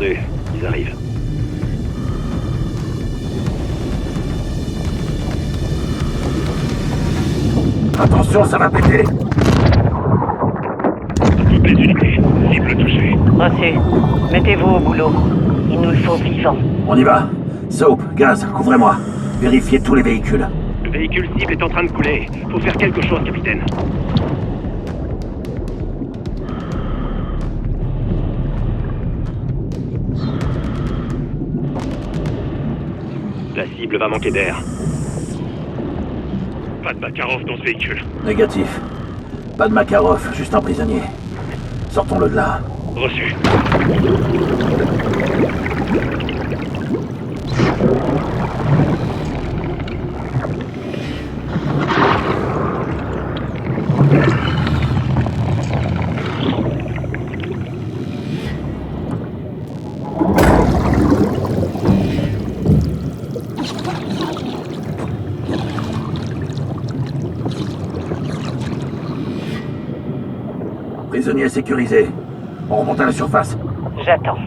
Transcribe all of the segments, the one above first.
Entendu. Ils arrivent. Attention, ça va péter. Toutes les unités. Cible touchée. Reçu. Mettez-vous au boulot. Il nous le faut vivant. On y va. Soap, Gaz, couvrez-moi. Vérifiez tous les véhicules. Le véhicule cible est en train de couler. Faut faire quelque chose, capitaine. La cible va manquer d'air. Pas de Makarov dans ce véhicule. Négatif. Pas de Makarov, juste un prisonnier. Sortons-le de là. Reçu. Prisonnier sécurisé. On remonte à la surface. J'attends.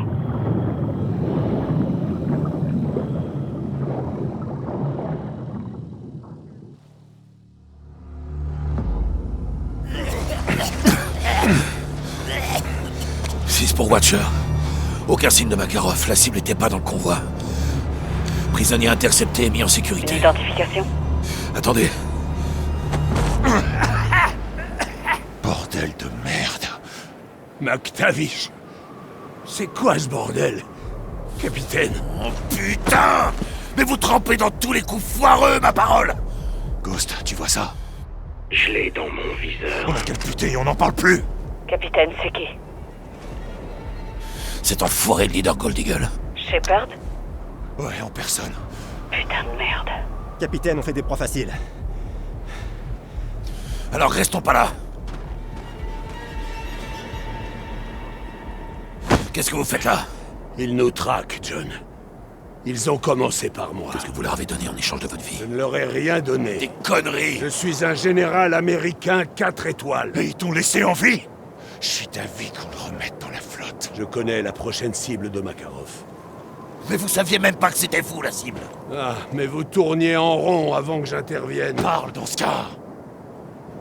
Six pour Watcher. Aucun signe de Makarov. La cible n'était pas dans le convoi. Prisonnier intercepté et mis en sécurité. Une identification? Attendez. Bordel de merde. McTavish. C'est quoi ce bordel? Capitaine. Oh putain! Mais vous trempez dans tous les coups foireux, ma parole! Ghost, tu vois ça? Je l'ai dans mon viseur. On a qu'à le buter, on n'en parle plus! Capitaine, c'est qui? Cet enfoiré de leader Gold Eagle. Shepard? Ouais, en personne. Putain de merde. Capitaine, on fait des proies faciles. Alors restons pas là! Qu'est-ce que vous faites là? Ils nous traquent, John. Ils ont commencé par moi. Qu'est-ce que vous leur avez donné en échange de votre vie? Je ne leur ai rien donné. Des conneries! Je suis un général américain 4 étoiles. Et ils t'ont laissé en vie? Je suis d'avis qu'on le remette dans la flotte. Je connais la prochaine cible de Makarov. Mais vous saviez même pas que c'était vous, la cible! Ah, mais vous tourniez en rond avant que j'intervienne. Parle dans ce cas!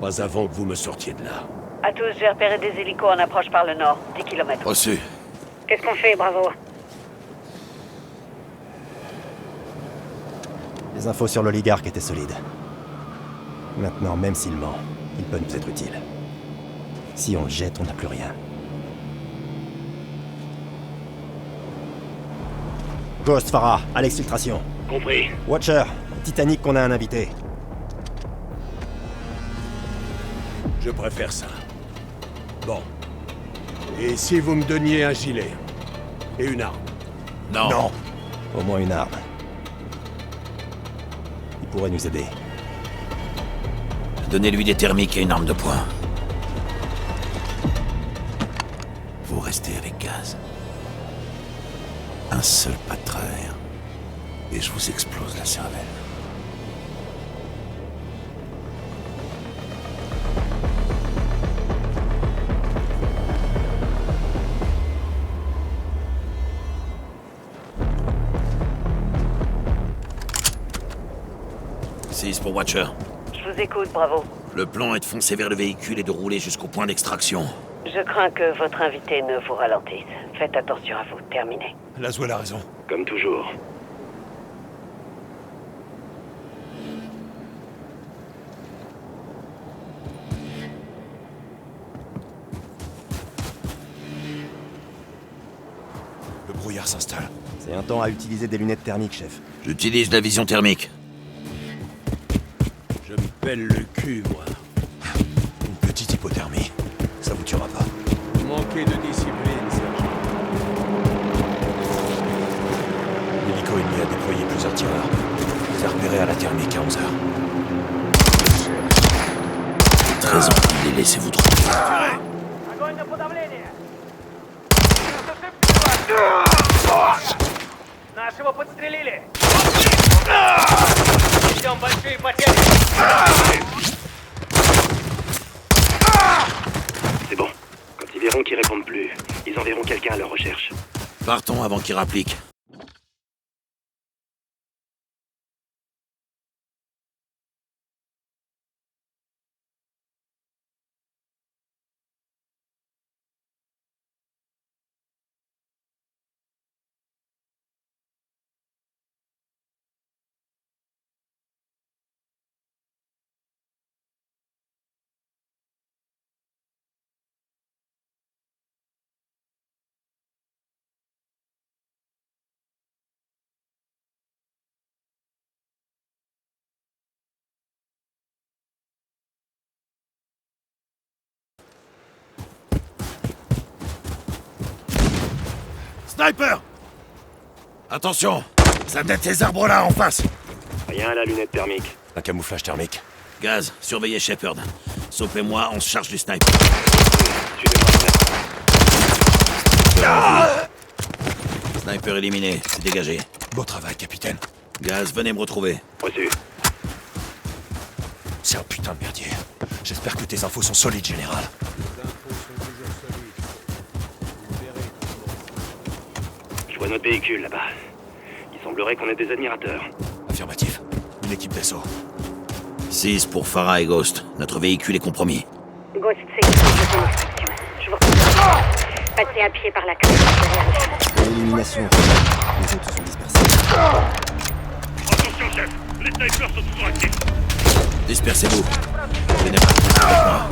Pas avant que vous me sortiez de là. À tous, j'ai repéré des hélicos en approche par le nord. 10 km. Reçu. Qu'est-ce qu'on fait, Bravo? Les infos sur l'oligarque étaient solides. Maintenant, même s'il ment, il peut nous être utile. Si on le jette, on n'a plus rien. Ghost, Farah, à l'exfiltration. Compris. Watcher, Titanic qu'on a un invité. Je préfère ça. Bon. Et si vous me donniez un gilet? Et une arme? Non. Au moins une arme. Il pourrait nous aider. Donnez-lui des thermiques et une arme de poing. Vous restez avec Gaz. Un seul pas de travers. Et je vous explose la cervelle. Six pour Watcher. Je vous écoute, Bravo. Le plan est de foncer vers le véhicule et de rouler jusqu'au point d'extraction. Je crains que votre invité ne vous ralentisse. Faites attention à vous. Terminé. Laswell a raison. Comme toujours. Le brouillard s'installe. C'est un temps à utiliser des lunettes thermiques, chef. J'utilise la vision thermique. Je me pèle le cul, moi. Une petite hypothermie. Ça vous tuera pas. Manquez de discipline, sergent. L'hélico ennemi a déployé plusieurs tireurs. Je les ai repérés à la thermique à 11h. Très entendu, laissez-vous tromper. Огонь на подавление! Нашего подстрелили! Несем большие потери! C'est bon. Quand ils verront qu'ils répondent plus, ils enverront quelqu'un à leur recherche. Partons avant qu'il rapplique. Sniper! Attention! Ça doit être ces arbres-là en face! Rien à la lunette thermique. Un camouflage thermique. Gaz, surveillez Shepard. Soap et moi, on se charge du sniper. Sniper éliminé, c'est dégagé. Beau travail, capitaine. Gaz, venez me retrouver. Reçu. C'est un putain de merdier. J'espère que tes infos sont solides, général. Je vois notre véhicule là-bas. Il semblerait qu'on ait des admirateurs. Affirmatif. Une équipe d'assaut. 6 pour Farah et Ghost. Notre véhicule est compromis. Ghost, c'est une extraction. Je vous recommande. Passez à pied par la carte derrière le L'élimination. Les autres sont dispersés. Attention, chef. Les snipers sont toujours actifs. Dispersez-vous. Venez pas avec moi.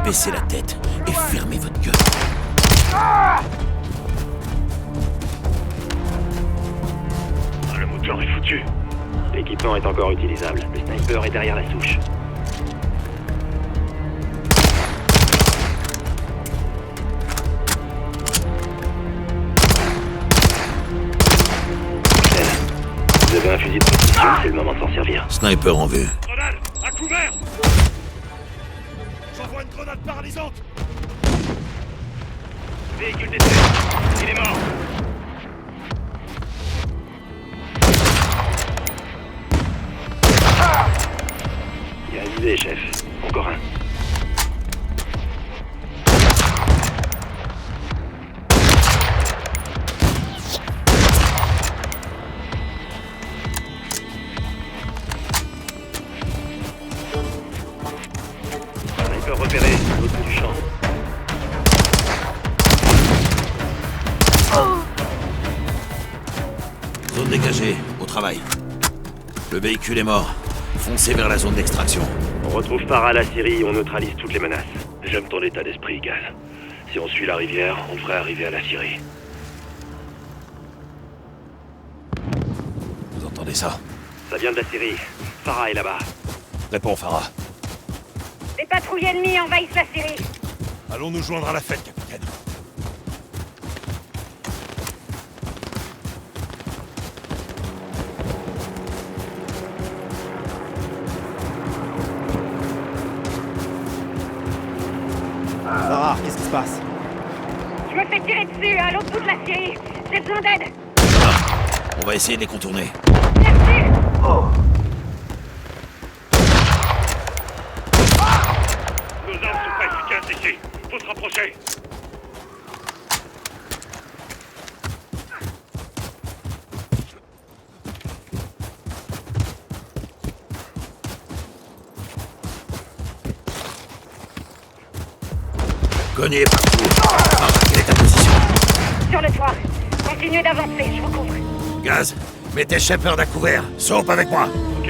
Baissez la tête et fermez votre gueule. Ah, le moteur est foutu. L'équipement est encore utilisable. Le sniper est derrière la souche. Vous avez un fusil de précision, c'est le moment de s'en servir. Sniper en vue. Grenade! À couvert! J'envoie une grenade paralysante! Véhicule détruit. Il est mort. Il y a un visé, chef. Encore un. Sniper repéré, au bout du champ. Zone dégagée. Au travail. Le véhicule est mort. Foncez vers la zone d'extraction. On retrouve Farah à la Syrie et on neutralise toutes les menaces. J'aime ton état d'esprit, Gaz. Si on suit la rivière, on devrait arriver à la Syrie. Vous entendez ça? Ça vient de la Syrie. Farah est là-bas. Réponds, Farah. Les patrouilles ennemies envahissent la Syrie. Allons nous joindre à la fête, capitaine. Farah, qu'est-ce qui se passe? Je me fais tirer dessus à l'autre bout de la Syrie. J'ai besoin d'aide. On va essayer de les contourner. Merci. Nos armes sont pas efficaces ici. Faut se rapprocher. Cognez partout. Farah, quelle est ta position? Sur le toit. Continuez d'avancer, je vous couvre. Gaz, mettez Shepard à couvert. Soap avec moi. Ok.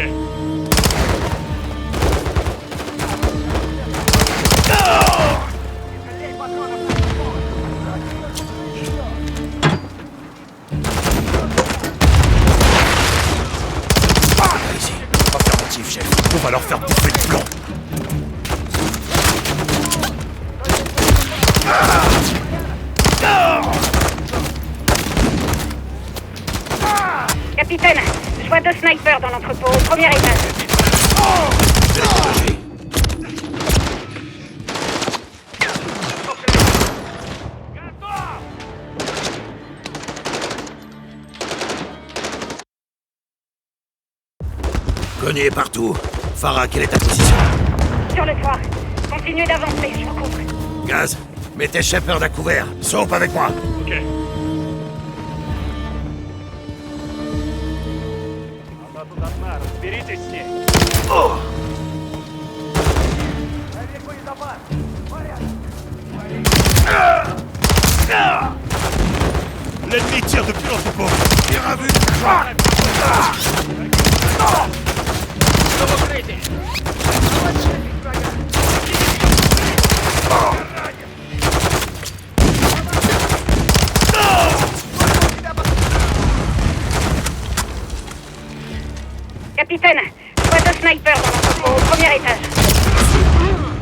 Ici. Affirmatif, chef. On va leur faire bouffer du plomb. Capitaine, je vois 2 snipers dans l'entrepôt au premier étage. Je les dégagez. Cognez partout. Farah, quelle est ta position? Sur le toit. Continuez d'avancer, je vous couvre. Gaz, mettez Shepard à couvert. Soap avec moi. Ok. Далеко не запас. Порядок. L'ennemi tire depuis l'entrepôt. Tire à vue. Capitaine, je vois deux snipers dans l'entrepôt, au premier étage.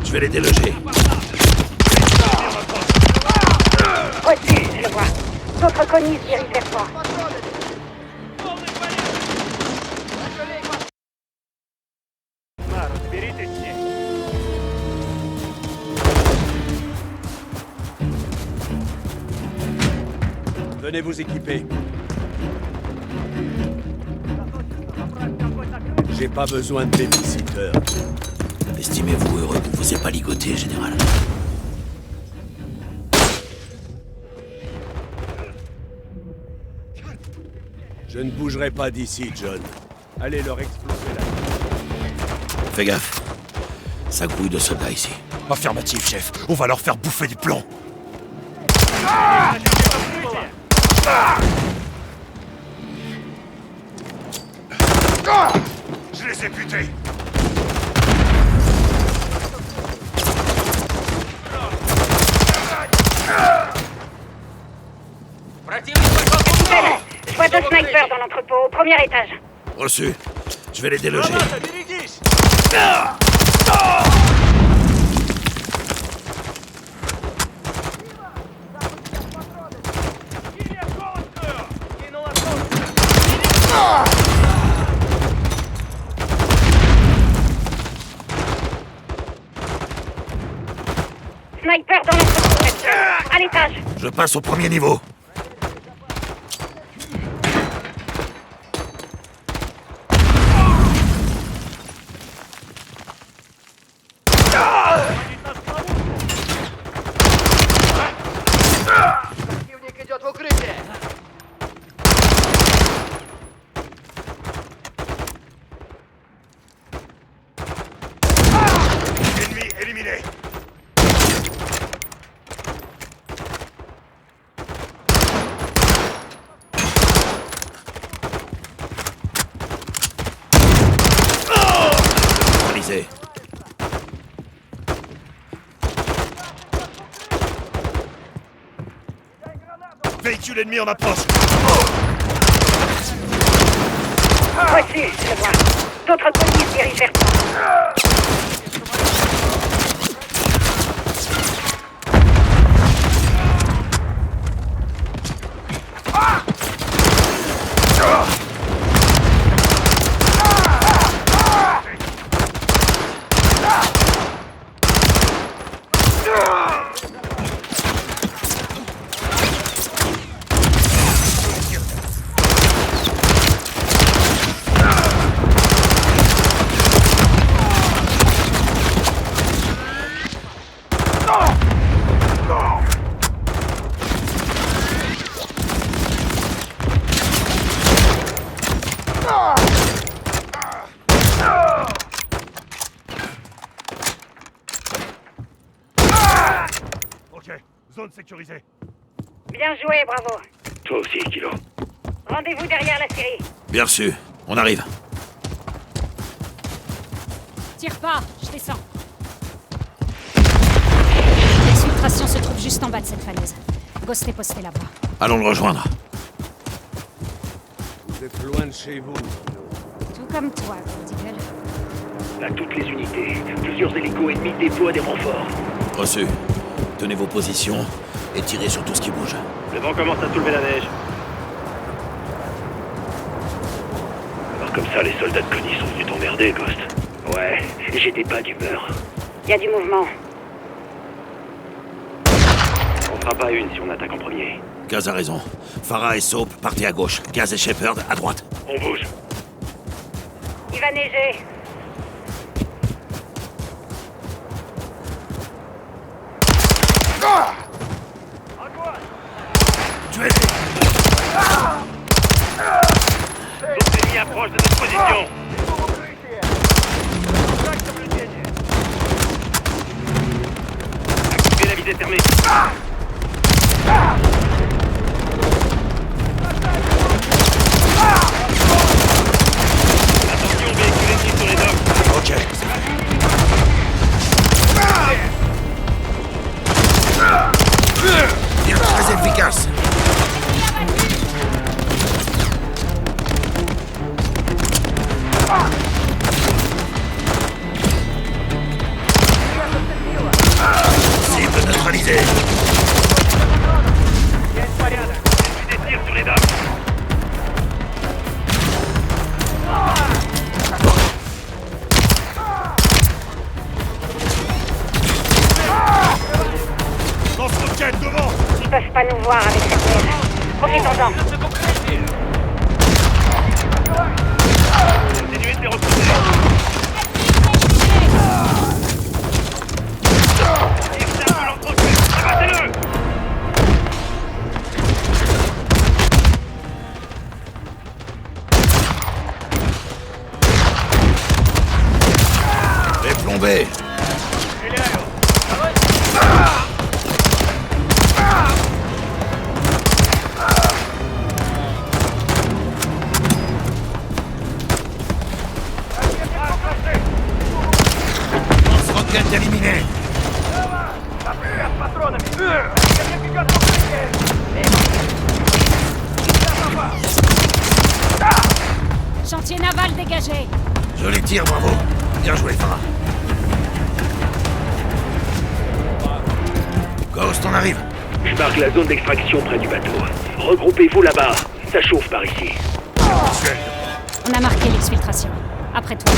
Je vais les déloger. Reçu, je le vois. D'autres conis se dirigent vers toi. На, разберитесь с ней. Venez vous équiper. J'ai pas besoin de babysitter. Estimez-vous heureux qu'on vous ait pas ligoté, général. Je ne bougerai pas d'ici, John. Allez leur exploser la... Fais gaffe. Ça grouille de soldats ici. Affirmatif, chef. On va leur faire bouffer du plomb. Je les ai butés. Capitaine, je vois deux snipers dans l'entrepôt, au premier étage. Reçu. Je vais les déloger. Берегись! Кинула Sniper dans l'entrepôt, à l'étage. Je passe au premier niveau. Противник идет в укрытие! Ennemi éliminé. Réalisé. Véhicule ennemi en approche. Reçu, je le vois. D'autres colis se dirigent vers toi. Ok, zone sécurisée. Bien joué, bravo. Toi aussi, Kilo. Rendez-vous derrière la Syrie. Bien reçu. On arrive. Tire pas, je descends. L'exfiltration se trouve juste en bas de cette falaise. Ghost est posté là-bas. Allons le rejoindre. Vous êtes loin de chez vous. Tout comme toi, Cordigal. À toutes les unités, plusieurs hélicos ennemis déploient des renforts. Reçu. Tenez vos positions et tirez sur tout ce qui bouge. Le vent commence à soulever la neige. Alors comme ça, les soldats de Connie sont venus t'emmerder, Ghost. Ouais, j'étais pas d'humeur. Il y a du mouvement. On fera pas une si on attaque en premier. Gaz a raison. Farah et Soap, partez à gauche. Gaz et Shepard, à droite. On bouge. Il va neiger. Tuez-les. D'autres ennemis approchent de notre position. visée fermée. Attention, véhicule ennemi sur les docks. Ok. Bien, très efficace. Cible neutralisée. Есть порядок. Des tirs sur les docks. Lance-roquette devant! Ils peuvent pas nous voir avec cette neige. Profitons-en. Continuez de les repousser. Exterminez l'entretien. Abattez-le! Les plombés. Lance-roquette éliminé. Chantier naval dégagé. Je les tire, bravo. Bien joué, Farah. Ghost, on arrive. Je marque la zone d'extraction près du bateau. Regroupez-vous là-bas. Ça chauffe par ici. Visuel. On a marqué l'exfiltration. Après toi.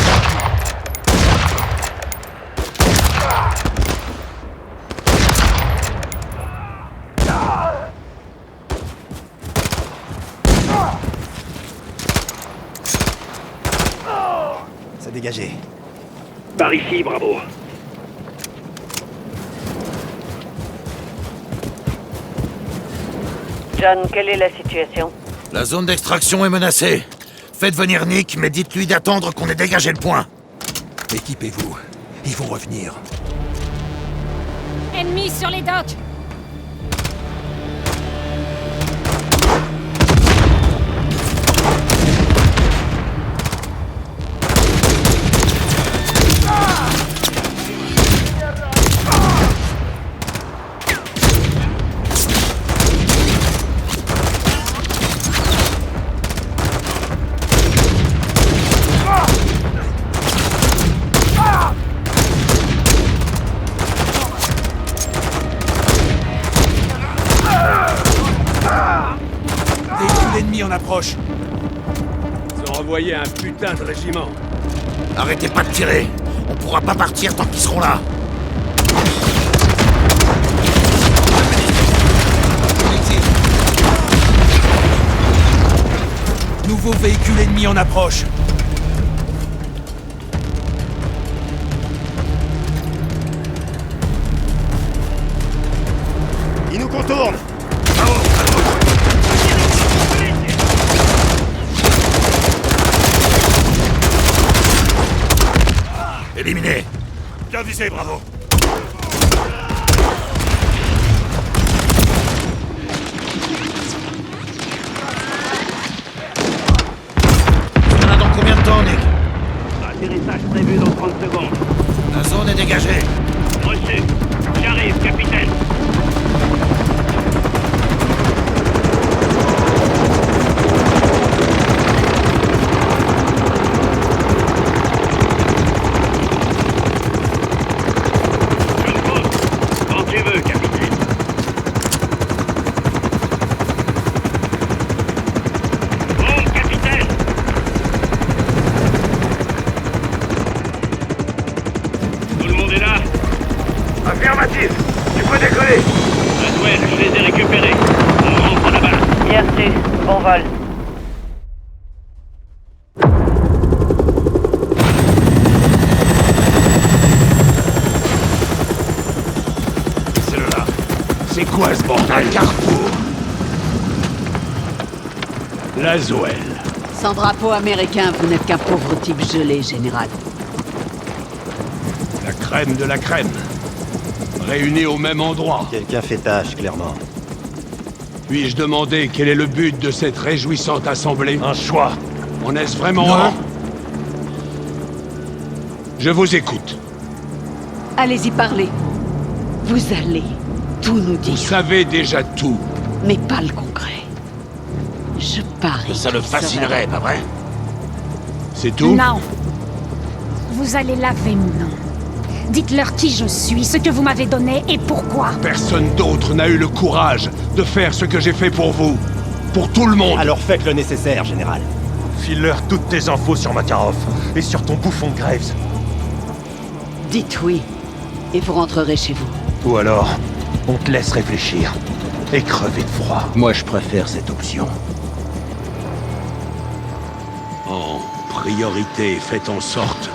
Ça dégagé. Par ici, bravo. John, quelle est la situation? La zone d'extraction est menacée. Faites venir Nick, mais dites-lui d'attendre qu'on ait dégagé le point. Équipez-vous. Ils vont revenir. Ennemis sur les docks. L'ennemi en approche. Ils ont envoyé un putain de régiment. Arrêtez pas de tirer. On pourra pas partir tant qu'ils seront là. Nouveau véhicule ennemi en approche. Ils nous contournent. Éliminé. Bien visé, bravo. On a dans combien de temps, Nick? Atterrissage prévu dans 30 secondes. La zone est dégagée. Reçu. J'arrive, capitaine. Quand tu veux, capitaine. Bon, capitaine. Tout le monde est là? Affirmatif. Tu peux décoller. Laswell, je les ai récupérés. On rentre là-bas. Bien reçu. Bon vol. C'est le là. C'est quoi ce bordel? Carrefour. Laswell. Sans drapeau américain, vous n'êtes qu'un pauvre type gelé, général. La crème de la crème. réunis au même endroit. Quelqu'un fait tâche, clairement. Puis-je demander quel est le but de cette réjouissante assemblée? Un choix. En est-ce vraiment Non. un? Je vous écoute. Allez-y, parlez. Vous allez tout nous Vous dire, savez déjà tout. mais pas le concret. Je parie. Ça le qu'il serait- fascinerait, pas vrai? C'est tout? Non. Vous allez laver mon nom. Dites-leur qui je suis, ce que vous m'avez donné et pourquoi. Personne d'autre n'a eu le courage de faire ce que j'ai fait pour vous. Pour tout le monde. Alors faites le nécessaire, général. File-leur toutes tes infos sur Makarov et sur ton bouffon de Graves. Dites oui, et vous rentrerez chez vous. Ou alors, on te laisse réfléchir et crever de froid. Moi, je préfère cette option. En priorité, faites en sorte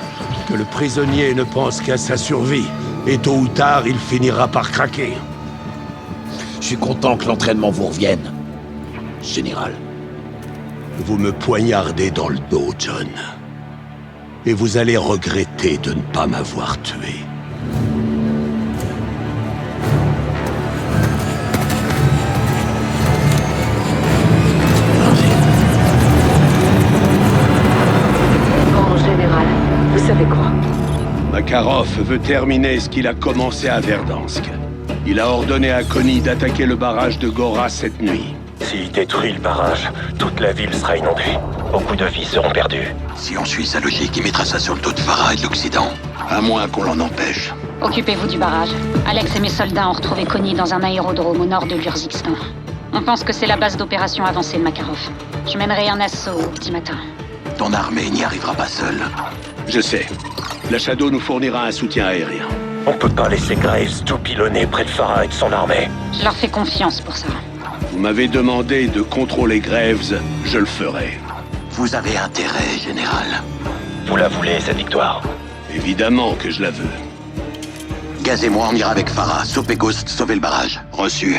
que le prisonnier ne pense qu'à sa survie. Et tôt ou tard, il finira par craquer. Je suis content que l'entraînement vous revienne, général. Vous me poignardez dans le dos, John. Et vous allez regretter de ne pas m'avoir tué. Bon, général, vous savez quoi? Makarov veut terminer ce qu'il a commencé à Verdansk. Il a ordonné à Connie d'attaquer le barrage de Gora cette nuit. S'il détruit le barrage, toute la ville sera inondée. Beaucoup de vies seront perdues. Si on suit sa logique, il mettra ça sur le dos de Farah et de l'Occident. À moins qu'on l'en empêche. Occupez-vous du barrage. Alex et mes soldats ont retrouvé Connie dans un aérodrome au nord de l'Urzikistan. On pense que c'est la base d'opération avancée de Makarov. Je mènerai un assaut au petit matin. Ton armée n'y arrivera pas seule. Je sais. La Shadow nous fournira un soutien aérien. On peut pas laisser Graves tout pilonner près de Farah et de son armée. Je leur fais confiance pour ça. Vous m'avez demandé de contrôler Graves, je le ferai. Vous avez intérêt, général. Vous la voulez, cette victoire? Évidemment que je la veux. Gaz et moi, on ira avec Farah, sauver Ghost, sauver le barrage. Reçu.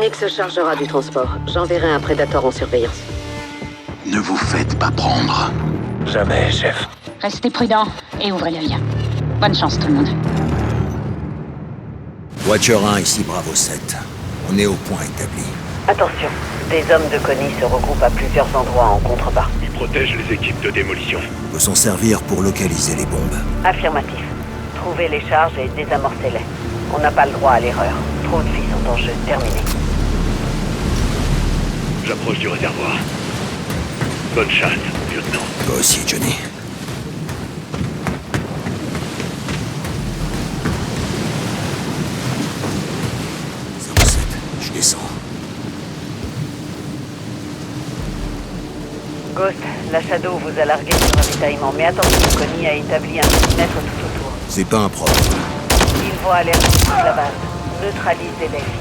Nick se chargera du transport. J'enverrai un prédateur en surveillance. Ne vous faites pas prendre. Jamais, chef. Restez prudents et ouvrez l'œil. Bonne chance tout le monde. Watcher 1 ici, Bravo 7. On est au point établi. Attention, des hommes de Connie se regroupent à plusieurs endroits en contrebas. Ils protègent les équipes de démolition. Peut s'en servir pour localiser les bombes. Affirmatif. Trouvez les charges et désamorcez-les. On n'a pas le droit à l'erreur. Trop de vies sont en jeu. Terminé. J'approche du réservoir. Bonne chasse, lieutenant. Toi aussi, Johnny. Je descends. Ghost, la Shadow vous a largué sur ravitaillement, mais attention, Connie a établi un périmètre tout autour. C'est pas un problème. Il voit alerte sur la base. Neutralisez-les vite.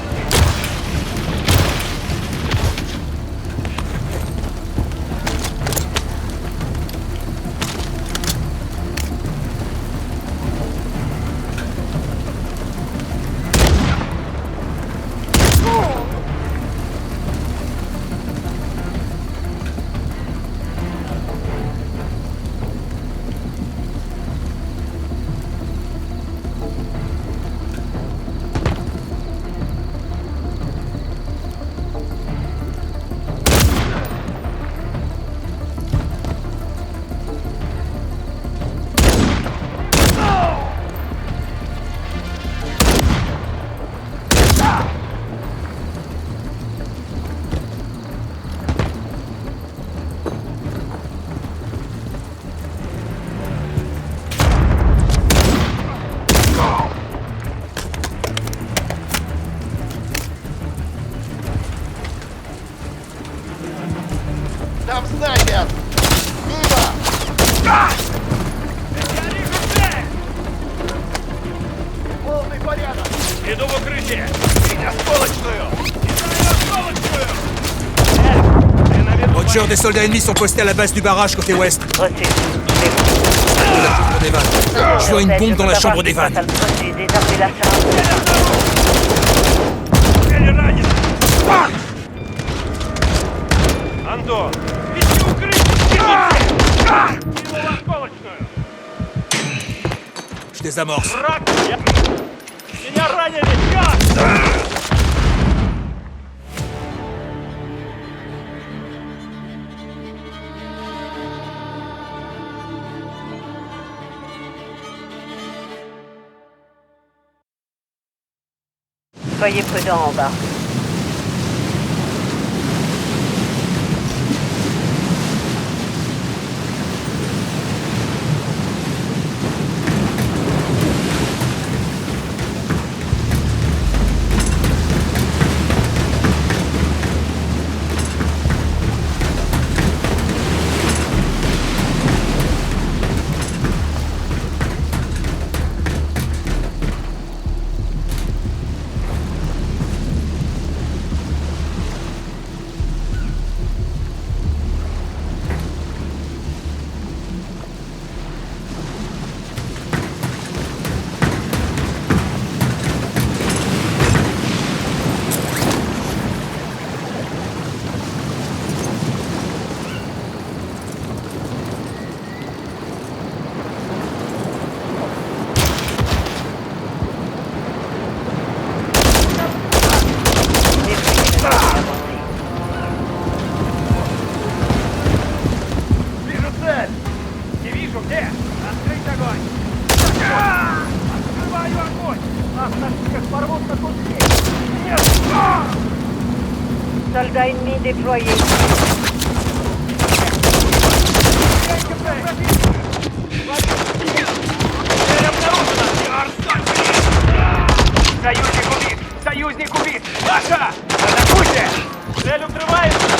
Там снайпер! Мимо! Полный порядок! Иду в укрытие! Меня осколочную! Watcher, des soldats ennemis sont postés à la base du barrage côté ouest. Reçu. La chambre des vannes. Je vois une bombe dans la chambre des vannes. Reçu. Désarmez la charge. Антон! Иди укрытие! Его осколочную! Je désamorce. Враг! Меня Меня ранили! Черт! Soyez prudents en bas. Вижу цель! Не вижу, где? Открыть огонь! Открываю огонь! Нас на всех порвут на куски! Нет! Soldats ennemis déployés. Цель обнаружена! Союзник убит! Союзник убит! Наша! Атакуйте! Цель укрывается!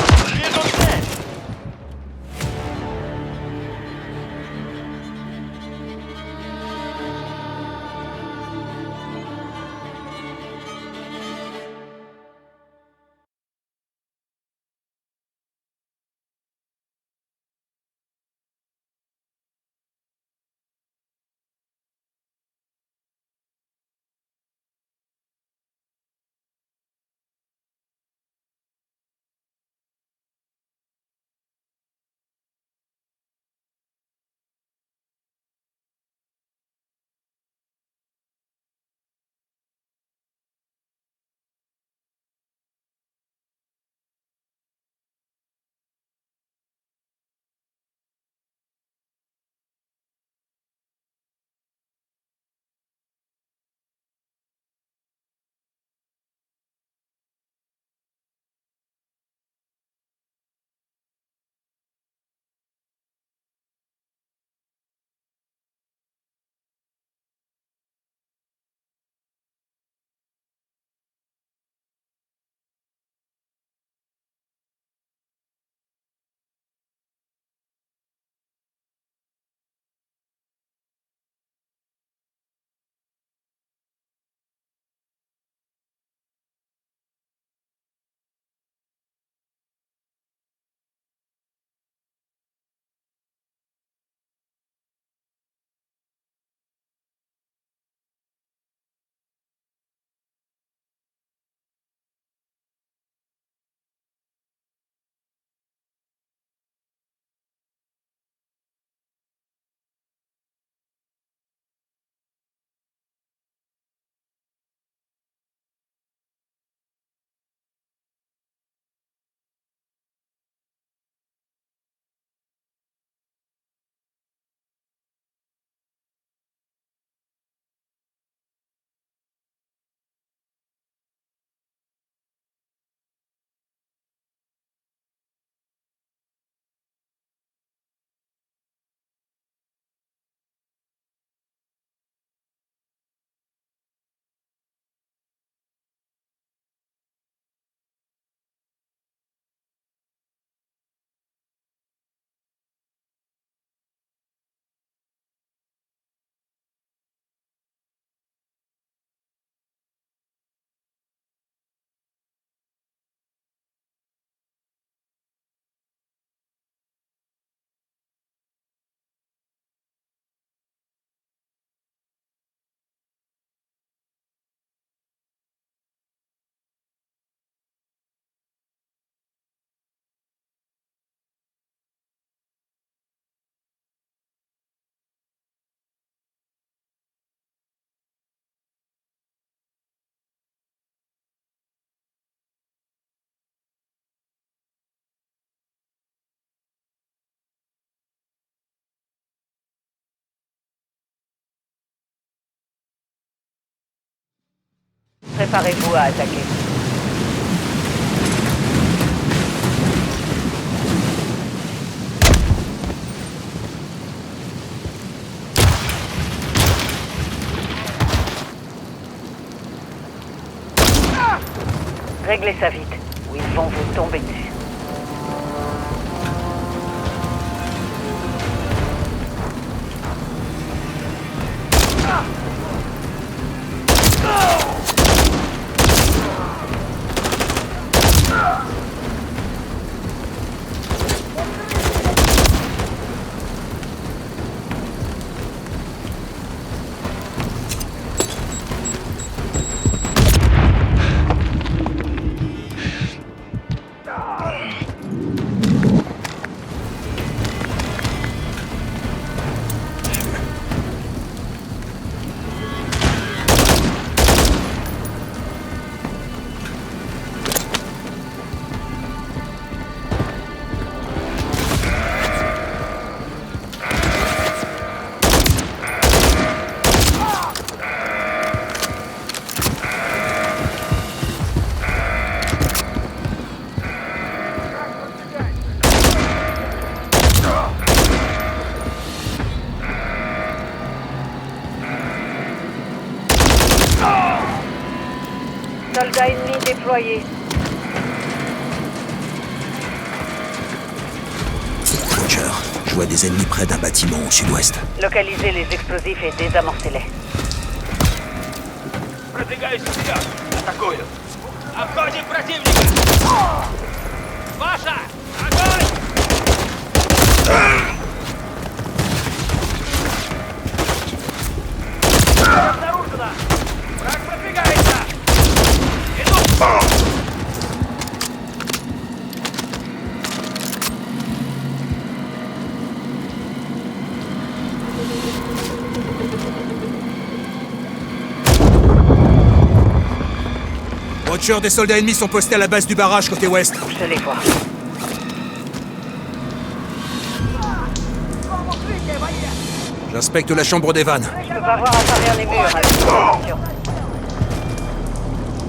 Préparez-vous à attaquer. Réglez ça vite, ou ils vont vous tomber dessus. Soldats ennemis déployés. Roger, je vois des ennemis près d'un bâtiment au sud-ouest. Localisez les explosifs et désamorcez-les. Продвигаюсь вперед! Атакую! Обходим противника! Ваша! Огонь! Обнаружено! Враг продвигается! Иду! Roger, des soldats ennemis sont postés à la base du barrage côté ouest. Je les vois. J'inspecte la chambre des vannes. Je peux pas voir à travers les murs avec précision.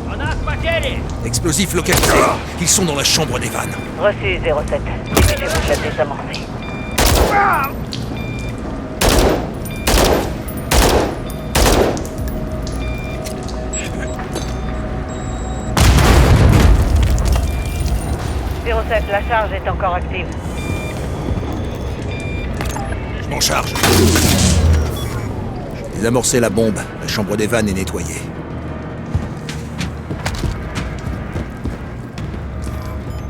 У нас потери! Explosifs localisés. Ils sont dans la chambre des vannes. Reçu 07. Dépêchez-vous de la désamorcer. La charge est encore active. Je m'en charge. J'ai amorcé la bombe. La chambre des vannes est nettoyée.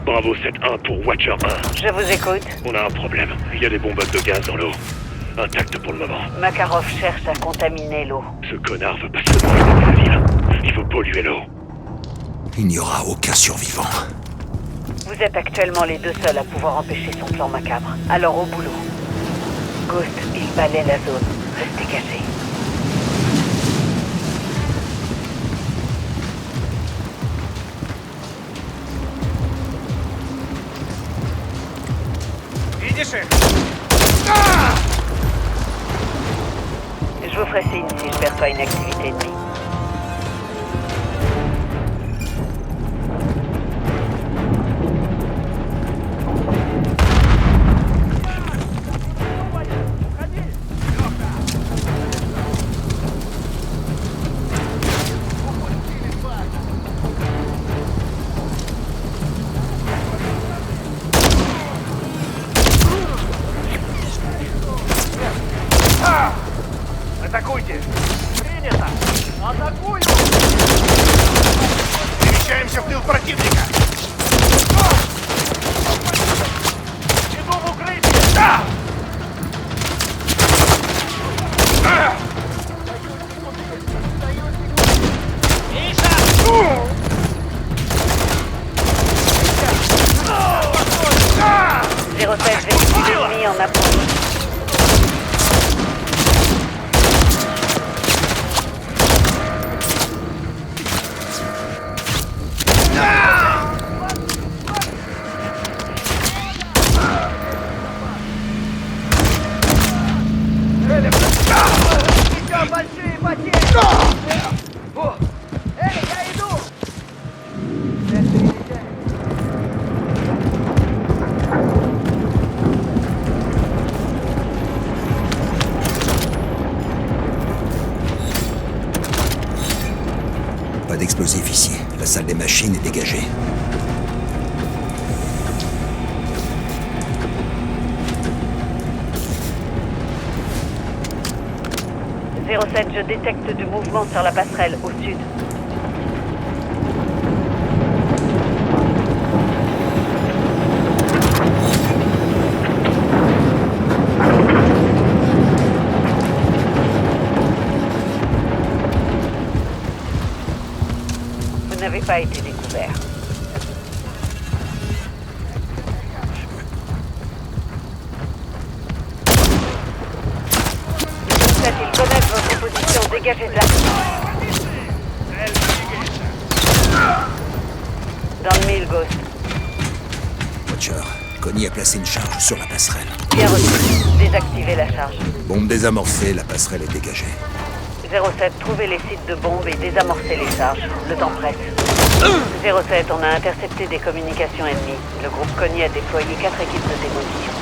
Bravo 7-1 pour Watcher 1. Je vous écoute. On a un problème. Il y a des bonbonnes de gaz dans l'eau. Intactes pour le moment. Makarov cherche à contaminer l'eau. Ce connard veut passer devant la ville. Il veut polluer l'eau. Il n'y aura aucun survivant. Vous êtes actuellement les deux seuls à pouvoir empêcher son plan macabre. Alors au boulot. Ghost, il balaie la zone. Restez cachés. Je vous ferai signe si je perçois une activité ennemie. Атакуйте! Принято! La salle des machines est dégagée. « 07, je détecte du mouvement sur la passerelle, au sud. Vous n'avez pas été découvert. Ils connaissent votre position, dégagez de là. Dans le mille, Ghost. Watcher, Connie a placé une charge sur la passerelle. Bien reçu. Désactivez la charge. Bombe désamorcée, la passerelle est dégagée. 07, trouvez les sites de bombes et désamorcez les charges. Le temps presse. 07, on a intercepté des communications ennemies. Le groupe Connie a déployé 4 équipes de démolition.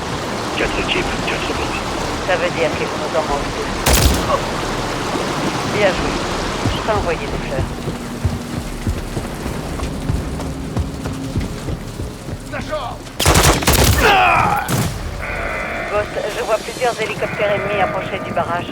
4 équipes, 4 bombes. Ça veut dire qu'il nous en manque 2. Oh. Bien joué. Je peux envoyer des fleurs. Ghost, je vois plusieurs hélicoptères ennemis approcher du barrage.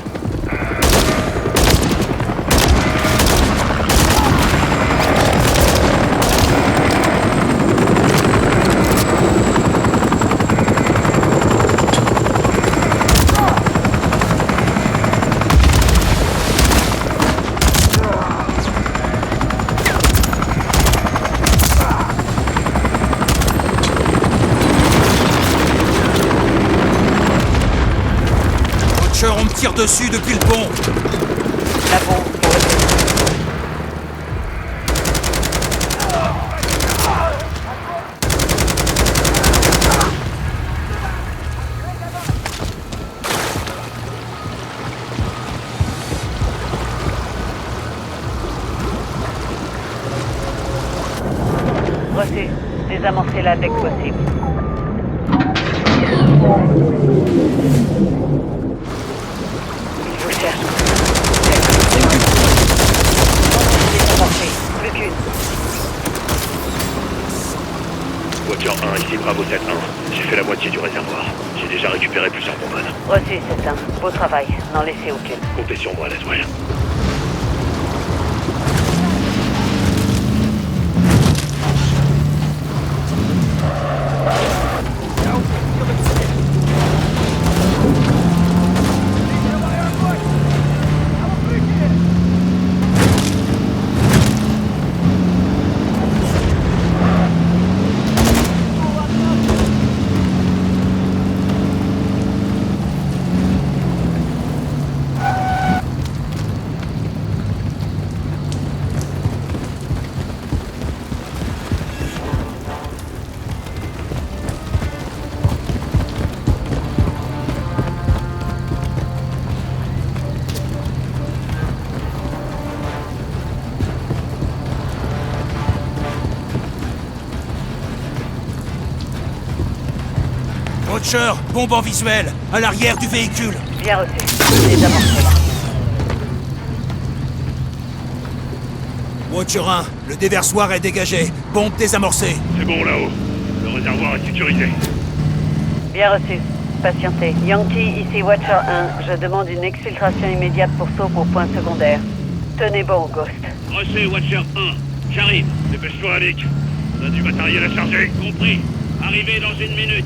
On me tire dessus depuis le pont. La bombe. Reçu. Désamorcez-la dès que possible. Watcher 1, ici Bravo 7-1. J'ai fait la moitié du réservoir. J'ai déjà récupéré plusieurs bonbonnes. Reçu, c'est un beau travail. N'en laissez aucune. Comptez sur moi, Laswell. Watcher, bombe en visuel, à l'arrière du véhicule. Bien reçu. Désamorcez-la. Watcher 1, le déversoir est dégagé. Bombe désamorcée. C'est bon là-haut. Le réservoir est sécurisé. Bien reçu. Patientez. Yankee, ici Watcher 1. Je demande une exfiltration immédiate pour saut pour point secondaire. Tenez bon, Ghost. Reçu, Watcher 1. J'arrive. Dépêche-toi, Nick. On a du matériel à charger. Compris. Arrivez dans 1 minute.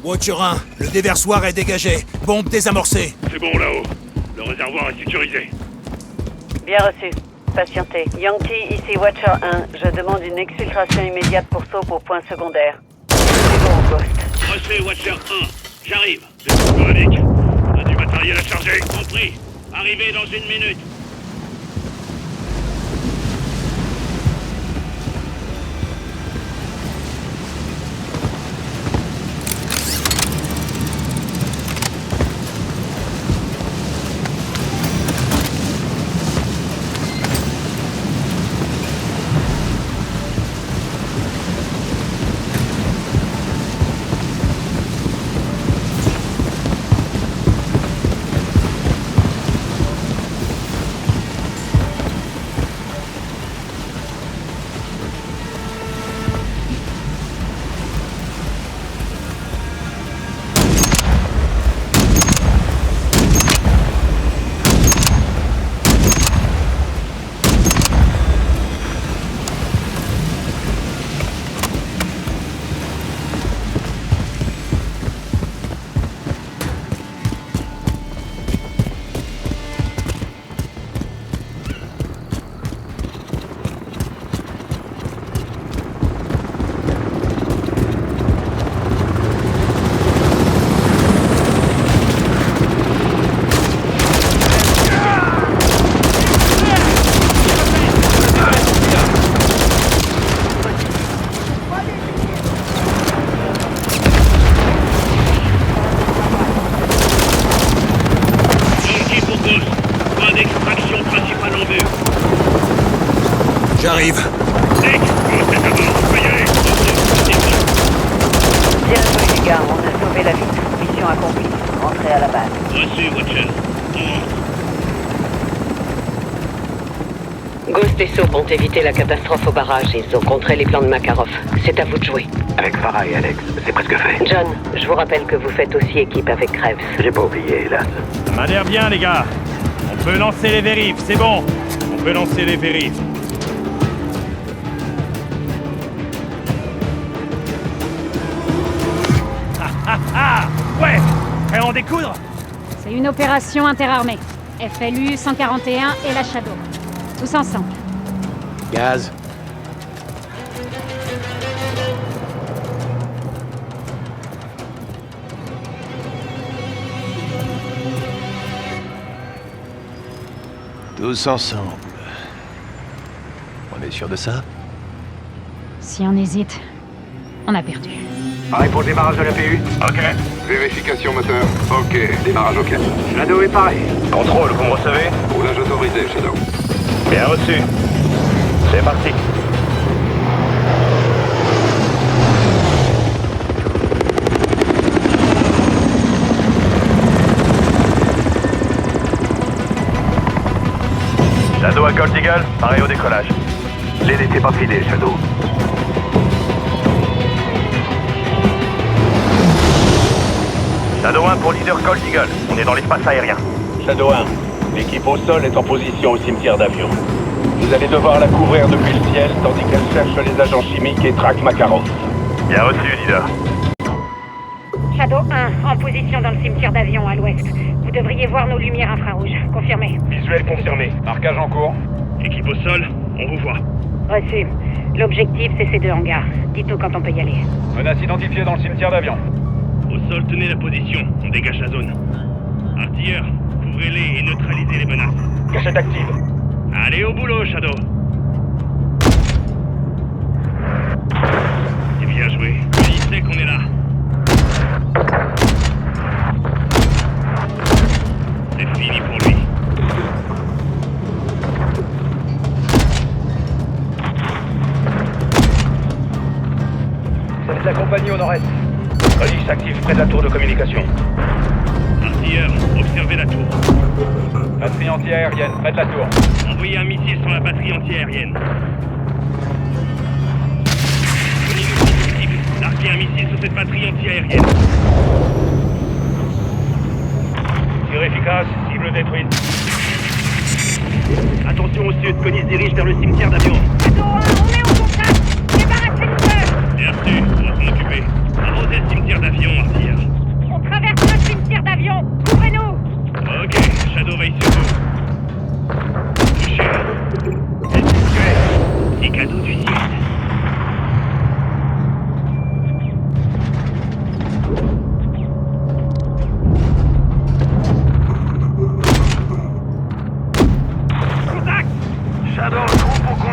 Watcher 1, le déversoir est dégagé. Bombe désamorcée. C'est bon là-haut. Le réservoir est sécurisé. Bien reçu. Patientez. Yankee, ici Watcher 1. Je demande une exfiltration immédiate pour Soap au point secondaire. C'est bon, Ghost. Reçu Watcher 1. J'arrive. C'est sporadique. On a du matériel à charger. Compris. Arrivez dans 1 minute. Extraction principale en vue. J'arrive. Nick, vous êtes à bord, on peut y aller. Bien joué, les gars, on a sauvé la vie. Mission accomplie. Rentrez à la base. Reçu, Watcher. Ghost et Soap ont évité la catastrophe au barrage. Ils ont contré les plans de Makarov. C'est à vous de jouer. Avec Farah et Alex, c'est presque fait. John, je vous rappelle que vous faites aussi équipe avec Krebs. J'ai pas oublié, hélas. Ça m'a l'air bien, les gars. On peut lancer les vérifs, c'est bon. On peut lancer les vérifs. Ouais, prêt à en découdre? C'est une opération interarmée. FLU 141 et la Shadow. Tous ensemble. Gaz. Tous ensemble. On est sûr de ça? Si on hésite, on a perdu. Pareil pour le démarrage de la PU? Ok. Vérification moteur. Ok. Démarrage ok. Shadow est pareil. Contrôle, vous me recevez? Roulage autorisé, Shadow. Bien reçu. C'est parti. Shadow à Gold Eagle, pareil au décollage. Les n'étaient pas fidèles, Shadow. Shadow 1 pour leader Gold Eagle, on est dans l'espace aérien. Shadow 1, l'équipe au sol est en position au cimetière d'avions. Vous allez devoir la couvrir depuis le ciel tandis qu'elle cherche les agents chimiques et traque Makarov. Bien reçu, leader. Shadow 1, en position dans le cimetière d'avions à l'ouest. Vous devriez voir nos lumières infrarouges. Confirmé. Visuel confirmé. Marquage en cours. Équipe au sol, on vous voit. Reçu. L'objectif, c'est ces 2 hangars. Dites-nous quand on peut y aller. Menace identifiée dans le cimetière d'avions. Au sol, tenez la position. On dégage la zone. Artilleurs, couvrez-les et neutralisez les menaces. Cachette active. Allez au boulot, Shadow. C'est bien joué. Il sait qu'on est là. C'est fini pour lui. Ça les accompagne au nord-est. Police active près de la tour de communication. Artilleurs, observez la tour. Batterie anti-aérienne, près de la tour. Envoyez un missile sur la batterie anti-aérienne. Prenez-nous si possible. Larguez un missile sur cette batterie anti-aérienne. Tir efficace, cible détruite. Attention au sud, Connie se dirige vers le cimetière d'avions. Shadow 1, on est au contact. Débarrassez-nous d'eux. Bien reçu, on va s'en occuper. Arrosez le cimetière d'avions, artilleurs.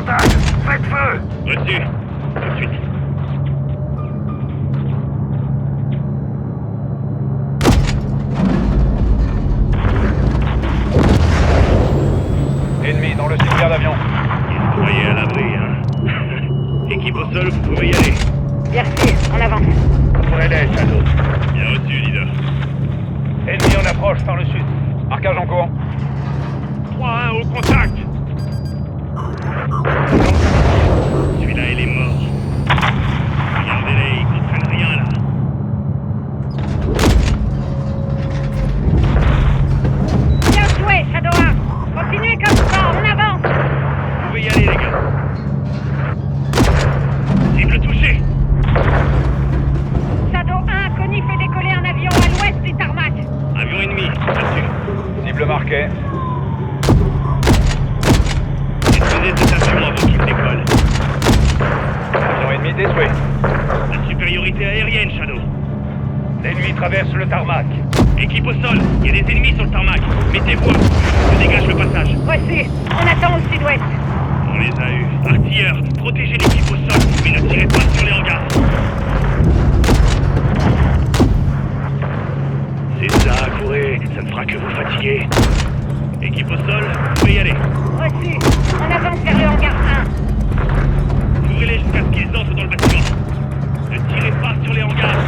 contact! Faites feu! Reçu. Tout de suite. Ennemi dans le cimetière d'avion. Soyez à l'abri, hein. Équipe au sol, vous pouvez y aller. Merci, on avance. Ouvrez-les, Shadow. Bien reçu, leader. Ennemi en approche par le sud. Marquage en cours. 3-1 au contact. Celui-là, il est mort. Regardez-les, ils comprennent rien, là. Bien joué, Shadow 1. Continuez comme ça, on avance. Vous pouvez y aller, les gars. Cible touchée. Shadow 1, Connie fait décoller un avion à l'ouest du tarmac. Avion ennemi, là-dessus. Cible marquée. Détruisez cet avion avant qu'il décolle. Avion ennemi détruit. La supériorité aérienne, Shadow. L'ennemi traverse le tarmac. Équipe au sol, il y a des ennemis sur le tarmac. Mettez-vous, je dégage le passage. Reçu, on attend au sud-ouest. On les a eus. Artilleurs, protégez l'équipe au sol, mais ne tirez pas sur les hangars. C'est ça, courez, ça ne fera que vous fatiguer. Équipe au sol, vous pouvez y aller. Reçu, on avance vers le hangar 1. Couvrez-les jusqu'à ce qu'ils entrent dans le bâtiment. Ne tirez pas sur les hangars.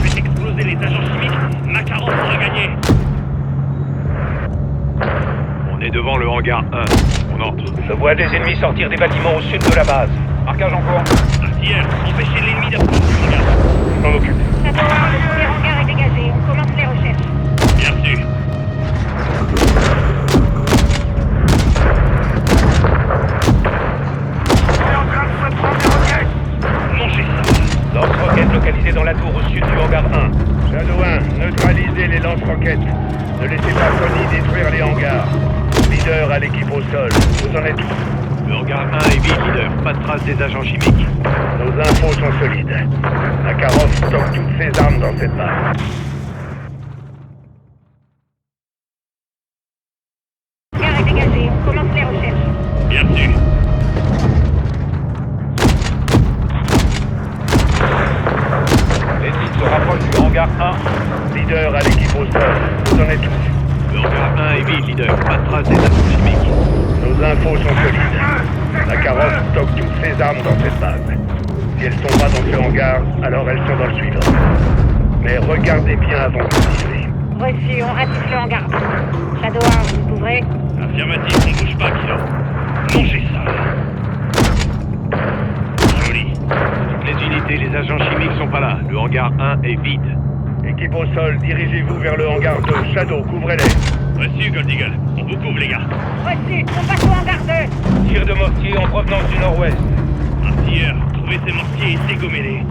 Faites exploser les agents chimiques, Makarov aura gagné. On est devant le hangar 1. On entre. Je vois des ennemis sortir des bâtiments au sud de la base. Marquage en cours. Artilleurs, empêchez l'ennemi d'approcher le hangar. Je m'en occupe. Shadow 1, le premier hangar est dégagé. On commence les recherches. Bien reçu. On est en train de se prendre des roquettes! Mangez ça. Lance-roquette localisé dans la tour au sud du hangar 1. Shadow 1, neutralisez les lance-roquettes. Ne laissez pas Connie détruire les hangars. Leader à l'équipe au sol. Vous en êtes où? Le hangar 1 est vide, leader. Pas de trace des agents chimiques. Nos infos sont solides. Makarov stocke toutes ses armes dans cette base. Hangar est dégagé. On commence les recherches. Bien reçu. L'ennemi se rapproche du hangar 1. Leader à l'équipe au sol. Vous en êtes où? Le hangar 1 est vide, leader. Pas de trace des agents chimiques. Nos infos sont solides. Makarov stocke toutes ses armes dans cette base. Si elles sont pas dans ce hangar, alors elles sont dans le suivant. Mais regardez bien avant de tirer. Reçu, on ratisse le hangar 1. Shadow 1, vous couvrez? Affirmatif, on bouge pas, Kilo. Mangez ça. Joli. Toutes les unités, les agents chimiques sont pas là. Le hangar 1 est vide. Équipe au sol, dirigez-vous vers le hangar 2. Shadow, couvrez-les. Reçu, Gold Eagle. On vous couvre, les gars. Reçu, on passe au hangar 2. Tir de mortier en provenance du nord-ouest. Artilleurs, trouvez ces mortiers et dégommez-les.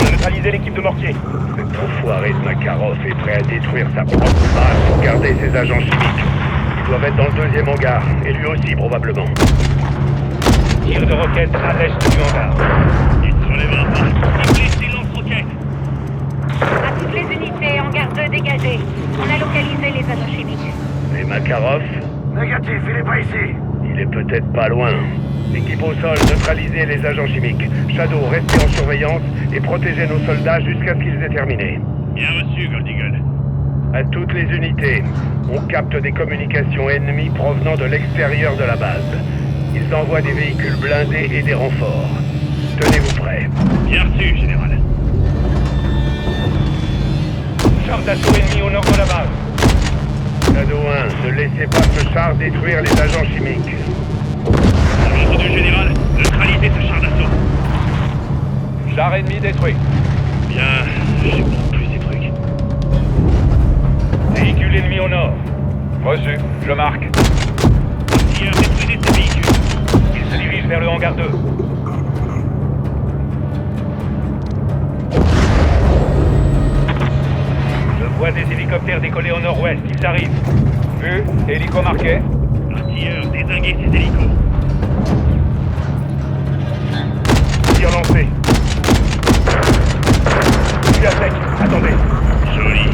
On a neutralisé l'équipe de mortier. Cet enfoiré de Makarov est prêt à détruire sa propre base pour garder ses agents chimiques. Ils doivent être dans le deuxième hangar, et lui aussi probablement. Tir de roquette à l'est du hangar. Il se relèvera pas. Ciblez ces lance-roquettes. À toutes les unités, hangar 2 dégagé. On a localisé les agents chimiques. Et Makarov? Négatif, il est pas ici. Il est peut-être pas loin. Équipe au sol, neutralisez les agents chimiques. Shadow, restez en surveillance et protégez nos soldats jusqu'à ce qu'ils aient terminé. Bien reçu, Gold Eagle. À toutes les unités, on capte des communications ennemies provenant de l'extérieur de la base. Ils envoient des véhicules blindés et des renforts. Tenez-vous prêts. Bien reçu, général. Char d'assaut ennemi au nord de la base. Shadow 1, ne laissez pas ce char détruire les agents chimiques. Entendu, général. Neutralisez ce char d'assaut. Char ennemi détruit. Bien, je prends plus ces trucs. Véhicule ennemi au nord. Reçu, je marque. Artilleurs, détruisez ces véhicules. Il se dirige vers le hangar 2. Je vois des hélicoptères décoller au nord-ouest. Ils arrivent. Vu, hélico marqué. Artilleurs, dézinguez ces hélicos. Tir lancé. Je suis à sec. Attendez. Joli.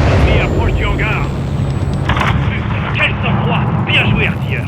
L'ennemi approche du hangar. Putain, quel sang-froid. Bien joué, artilleurs.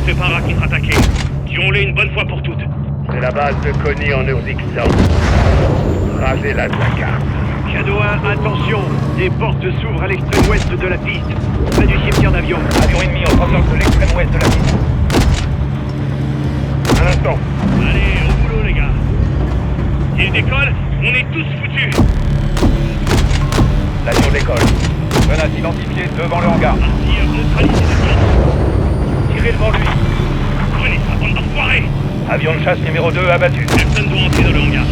et Farah qui sera attaqué. Tuons-les une bonne fois pour toutes. C'est la base de Connie en Urzikstan. Rasez-la de la carte. Shadow 1, attention. Des portes s'ouvrent à l'extrême ouest de la piste. Près du cimetière d'avion. Avion ennemi en provenance de l'extrême ouest de la piste. Un instant. Allez, au boulot les gars. S'il décolle, on est tous foutus. L'avion décolle. Menace identifiée devant le hangar. Artilleur, neutralisez l'avion. Tirez devant lui. Prenez ça, bande d'enfoirés. Avion de chasse numéro 2 abattu. Personne doit entrer dans le hangar.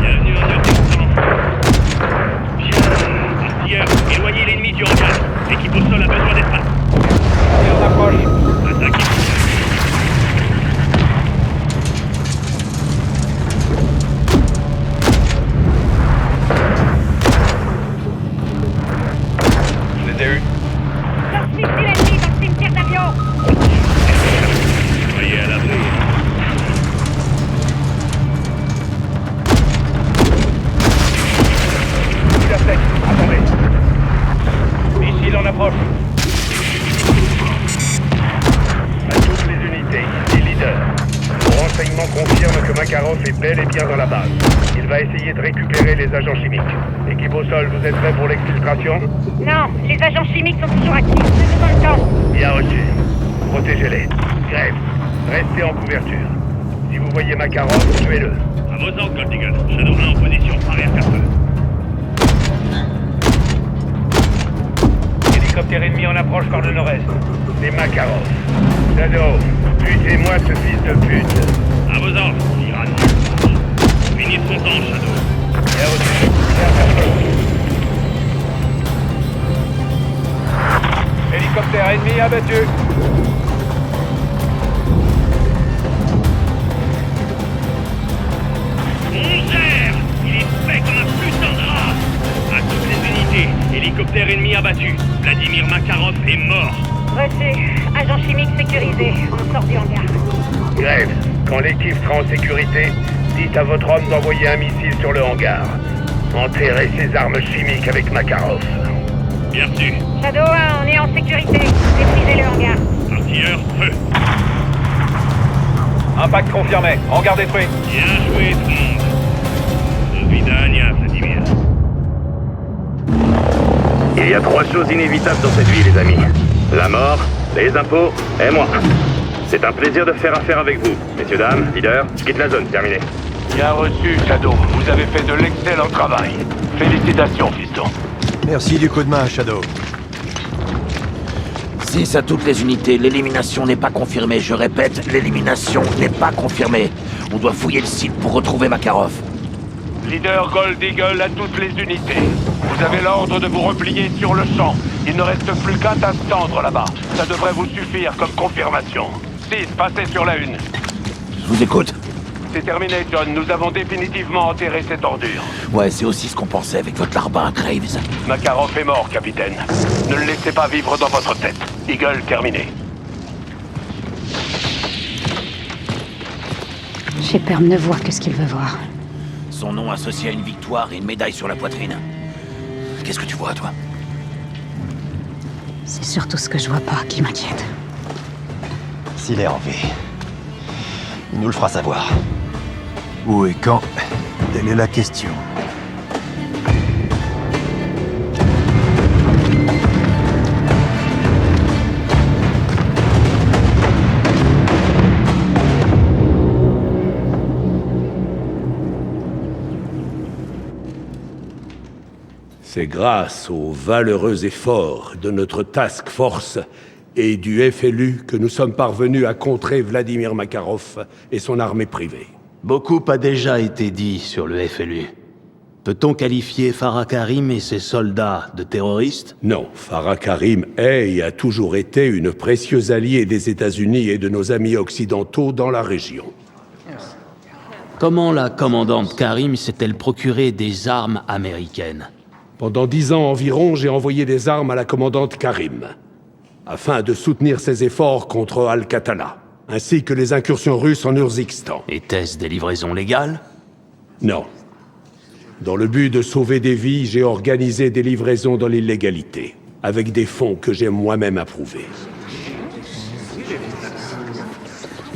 Bienvenue en Urzikstan. Bien. Artilleur, éloignez l'ennemi du hangar. L'équipe au sol a besoin d'espace. Et on approche. Attaquez. Je les ai eus. Sortez l'ennemi dans le cimetière d'avion. Soyez à l'abri. Il a sec. Attendez. Missile en approche. À toutes les unités, les leaders. Mon renseignement confirme que Makarov est bel et bien dans la base. Il va essayer de récupérer les agents chimiques. Équipe au sol, vous êtes prêts pour l'exfiltration? Non, les agents chimiques sont toujours actifs. Nous avons le temps. Bien reçu. Protégez-les. Grève, restez en couverture. Si vous voyez Makarov, tuez-le. À vos ordres, Gold Eagle. Shadow 1 en position, arrière cap feu. Hélicoptère ennemi en approche par le nord-est. C'est Makarov. Shadow, butez-moi ce fils de pute. À vos ordres, Iran. Fini de son temps, Shadow. Bien reçu. Bien fait. Hélicoptère ennemi abattu. On gère. Il est fait comme un putain de rat. À toutes les unités, hélicoptère ennemi abattu. Vladimir Makarov est mort. Reçu. Agent chimique sécurisé. On sort du hangar. Grève, quand l'équipe sera en sécurité, dites à votre homme d'envoyer un missile sur le hangar. Enterrez ces armes chimiques avec Makarov. Bien reçu. Shadow 1, on est en sécurité. Maîtrisez le hangar. Artilleur, feu. Impact confirmé. Hangar détruit. Bien joué, tout le monde. Do vidania, Vladimir. Il y a 3 choses inévitables dans cette vie, les amis. La mort, les impôts et moi. C'est un plaisir de faire affaire avec vous. Messieurs, dames, leader, je quitte la zone, terminé. Bien reçu, Shadow. Vous avez fait de l'excellent travail. Félicitations, fiston. Merci du coup de main, Shadow. 6 à toutes les unités, l'élimination n'est pas confirmée. Je répète, l'élimination n'est pas confirmée. On doit fouiller le site pour retrouver Makarov. Leader Gold Eagle à toutes les unités. Vous avez l'ordre de vous replier sur le champ. Il ne reste plus qu'un tas de cendres là-bas. Ça devrait vous suffire comme confirmation. 6, passez sur la 1. Je vous écoute. C'est terminé, John. Nous avons définitivement enterré cette ordure. Ouais, c'est aussi ce qu'on pensait avec votre larbin, Graves. Makarov est mort, capitaine. Ne le laissez pas vivre dans votre tête. Eagle, terminé. Shepard ne voit que ce qu'il veut voir. Son nom associé à une victoire et une médaille sur la poitrine. Qu'est-ce que tu vois, toi? C'est surtout ce que je vois pas qui m'inquiète. S'il est en vie, il nous le fera savoir. Où et quand? Telle est la question. C'est grâce aux valeureux efforts de notre task force et du FLU que nous sommes parvenus à contrer Vladimir Makarov et son armée privée. Beaucoup a déjà été dit sur le FLU. Peut-on qualifier Farah Karim et ses soldats de terroristes? Non, Farah Karim est et a toujours été une précieuse alliée des États-Unis et de nos amis occidentaux dans la région. Comment la commandante Karim s'est-elle procuré des armes américaines? Pendant 10 ans environ, j'ai envoyé des armes à la commandante Karim, afin de soutenir ses efforts contre Al-Qatala, ainsi que les incursions russes en Urzikstan. Était-ce des livraisons légales? Non. Dans le but de sauver des vies, j'ai organisé des livraisons dans l'illégalité, avec des fonds que j'ai moi-même approuvés.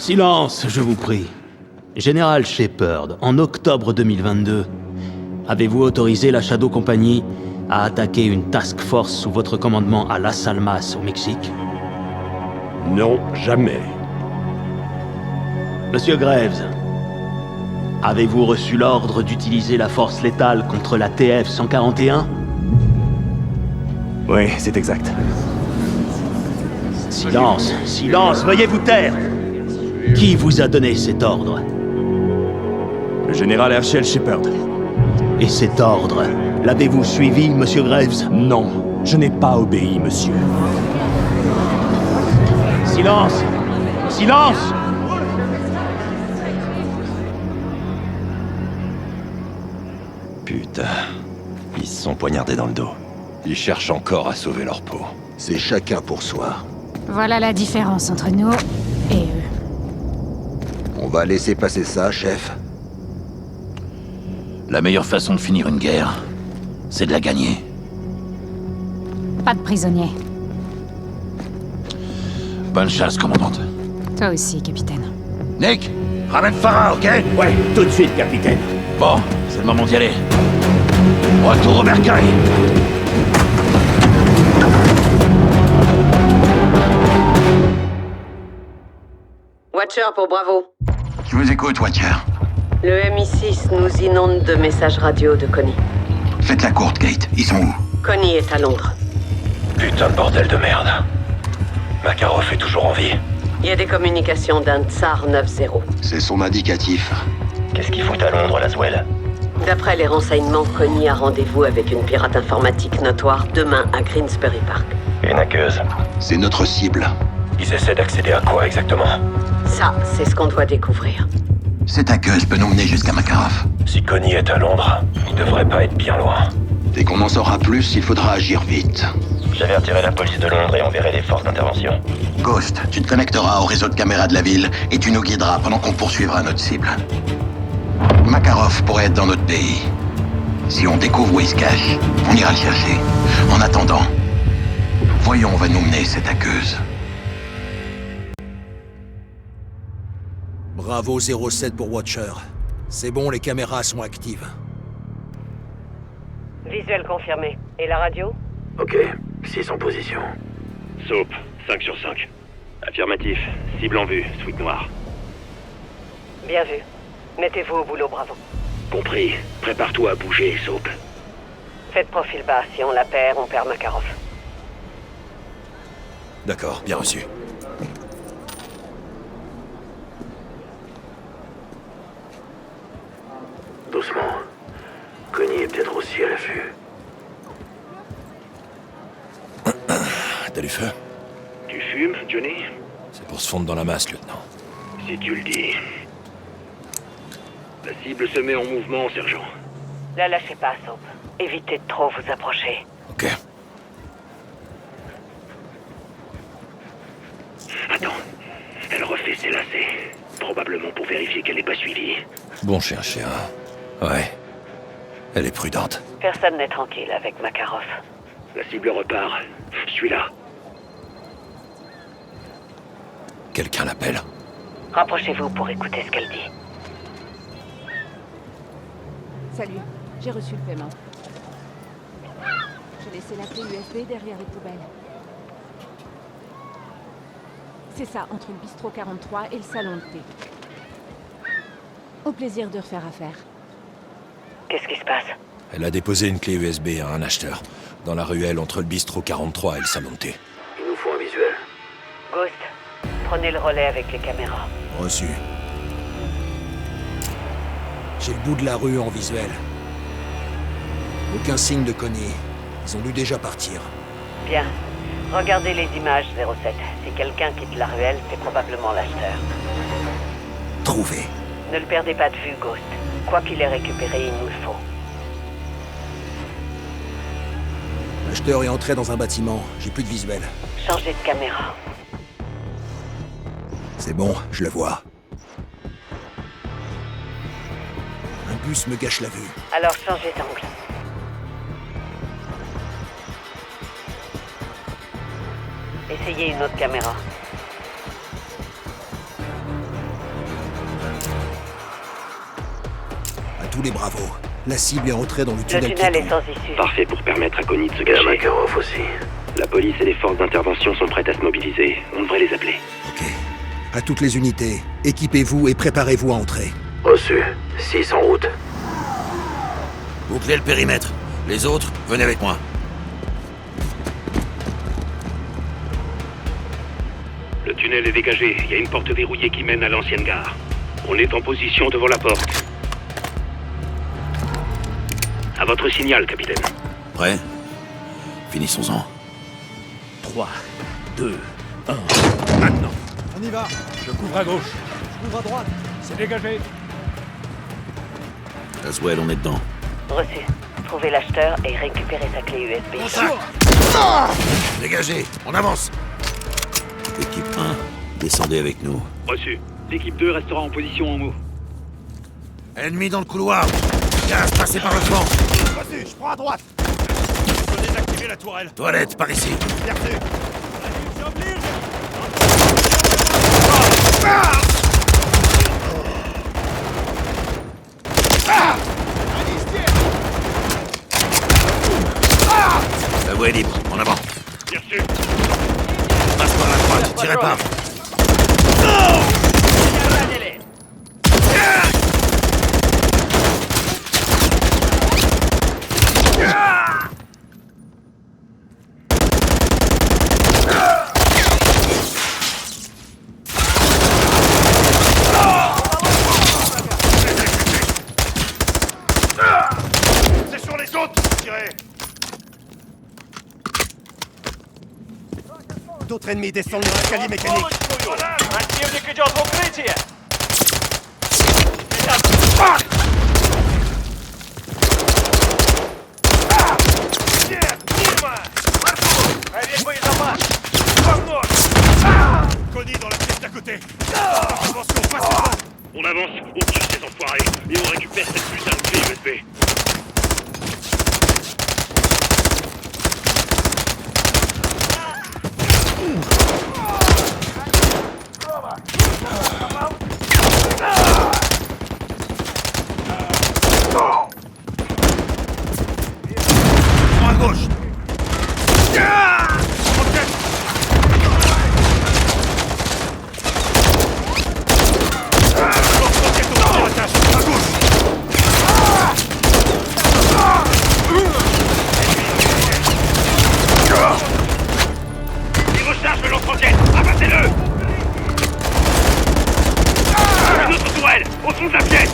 Silence, je vous prie. Général Shepard, en octobre 2022, avez-vous autorisé la Shadow Company à attaquer une task force sous votre commandement à Las Almas, au Mexique? Non, jamais. Monsieur Graves, avez-vous reçu l'ordre d'utiliser la force létale contre la TF-141? Oui, c'est exact. Silence, silence, veuillez vous taire! Qui vous a donné cet ordre? Le général Herschel Shepard. Et cet ordre, l'avez-vous suivi, monsieur Graves? Non, je n'ai pas obéi, monsieur. Silence! Silence! Putain, ils se sont poignardés dans le dos. Ils cherchent encore à sauver leur peau. C'est chacun pour soi. Voilà la différence entre nous et eux. On va laisser passer ça, chef. La meilleure façon de finir une guerre, c'est de la gagner. Pas de prisonniers. Bonne chasse, commandante. Toi aussi, capitaine. Nick, ramène Farah, ok? Ouais, tout de suite, capitaine. Bon, c'est le moment d'y aller. Retour au bercail. Watcher pour Bravo. Je vous écoute, Watcher. Le MI6 nous inonde de messages radio de Connie. Faites la courte, Kate. Ils sont où? Connie est à Londres. Putain de bordel de merde. Makarov est toujours en vie. Il y a des communications d'un Tsar 9-0. C'est son indicatif. Qu'est-ce qu'il fout à Londres, Laswell? D'après les renseignements, Connie a rendez-vous avec une pirate informatique notoire demain à Greensbury Park. Une hackeuse. C'est notre cible. Ils essaient d'accéder à quoi exactement? Ça, c'est ce qu'on doit découvrir. Cette hackeuse peut nous mener jusqu'à Makarov. Si Connie est à Londres, il devrait pas être bien loin. Dès qu'on en saura plus, il faudra agir vite. J'avertirai la police de Londres et enverrai les forces d'intervention. Ghost, tu te connecteras au réseau de caméras de la ville et tu nous guideras pendant qu'on poursuivra notre cible. Makarov pourrait être dans notre pays. Si on découvre où il se cache, on ira le chercher. En attendant, voyons où va nous mener cette hackeuse. Bravo 07 pour Watcher. C'est bon, les caméras sont actives. Visuel confirmé. Et la radio? Ok, 6 en position. Soap, 5 sur 5. Affirmatif, cible en vue, suite noire. Bien vu. Mettez-vous au boulot, Bravo. Compris. Prépare-toi à bouger, Soap. Faites profil bas. Si on la perd, on perd Makarov. D'accord, bien reçu. Doucement. Connie est peut-être aussi à l'affût. T'as du feu? Tu fumes, Johnny? C'est pour se fondre dans la masse, lieutenant. Si tu le dis. La cible se met en mouvement, sergent. La lâchez pas, Soap. Évitez de trop vous approcher. Ok. Attends. Elle refait ses lacets. Probablement pour vérifier qu'elle n'est pas suivie. Bon chien. Ouais. Elle est prudente. Personne n'est tranquille avec Makarov. La cible repart. Suis-la. Quelqu'un l'appelle. Rapprochez-vous pour écouter ce qu'elle dit. Salut, j'ai reçu le paiement. J'ai laissé la clé USB derrière les poubelles. C'est ça, entre le bistrot 43 et le salon de thé. Au plaisir de refaire affaire. Qu'est-ce qui se passe? Elle a déposé une clé USB à un acheteur, dans la ruelle entre le bistrot 43 et le salon de thé. Il nous faut un visuel. Ghost, prenez le relais avec les caméras. Reçu. J'ai le bout de la rue en visuel. Aucun signe de Connie. Ils ont dû déjà partir. Bien. Regardez les images, 07. Si quelqu'un quitte la ruelle, c'est probablement l'acheteur. Trouvé. Ne le perdez pas de vue, Ghost. Quoi qu'il ait récupéré, il nous le faut. L'acheteur est entré dans un bâtiment. J'ai plus de visuel. Changez de caméra. C'est bon, je le vois. Un bus me gâche la vue. Alors changez d'angle. Essayez une autre caméra. tous les bravos. La cible est entrée dans le Le tunnel. tunnel est sans issue. Parfait pour permettre à Connie de se cacher. Makarov aussi. La police et les forces d'intervention sont prêtes à se mobiliser. On devrait les appeler. Ok. À toutes les unités, équipez-vous et préparez-vous à entrer. Reçu. 6 en route. Bouclez le périmètre. Les autres, venez avec moi. Le tunnel est dégagé. Il y a une porte verrouillée qui mène à l'ancienne gare. On est en position devant la porte. À votre signal, capitaine. Prêt? Finissons-en. 3, 2, 1. Maintenant. On y va. Je couvre à gauche. Je couvre à droite. C'est dégagé. Laswell, on est dedans. Reçu. Trouvez l'acheteur et récupérez sa clé USB. Dégagez, on avance. Équipe 1, descendez avec nous. Reçu. L'équipe 2 restera en position en mot. Ennemi dans le couloir. Gaz, passez par le flanc. Vas-y, je prends à droite. Je peux désactiver la tourelle. Toilette, par ici. Bien reçu. La voie est libre, en avant. Bien reçu. Passe par la droite, tirez pas. C'est sur les autres, tirez. D'autres ennemis descendent l'escalier mécanique. Противник идет в укрытие! Нет, мимо! Проверь боезапас! Connie dans la pièce d'à côté. Je pense qu'on passe là. On avance, on tue ces enfoirés et on récupère cette putain de clé USB. À gauche. Il recharge le lance-roquette. Abattez-le. Une autre tourelle, au fond de la pièce.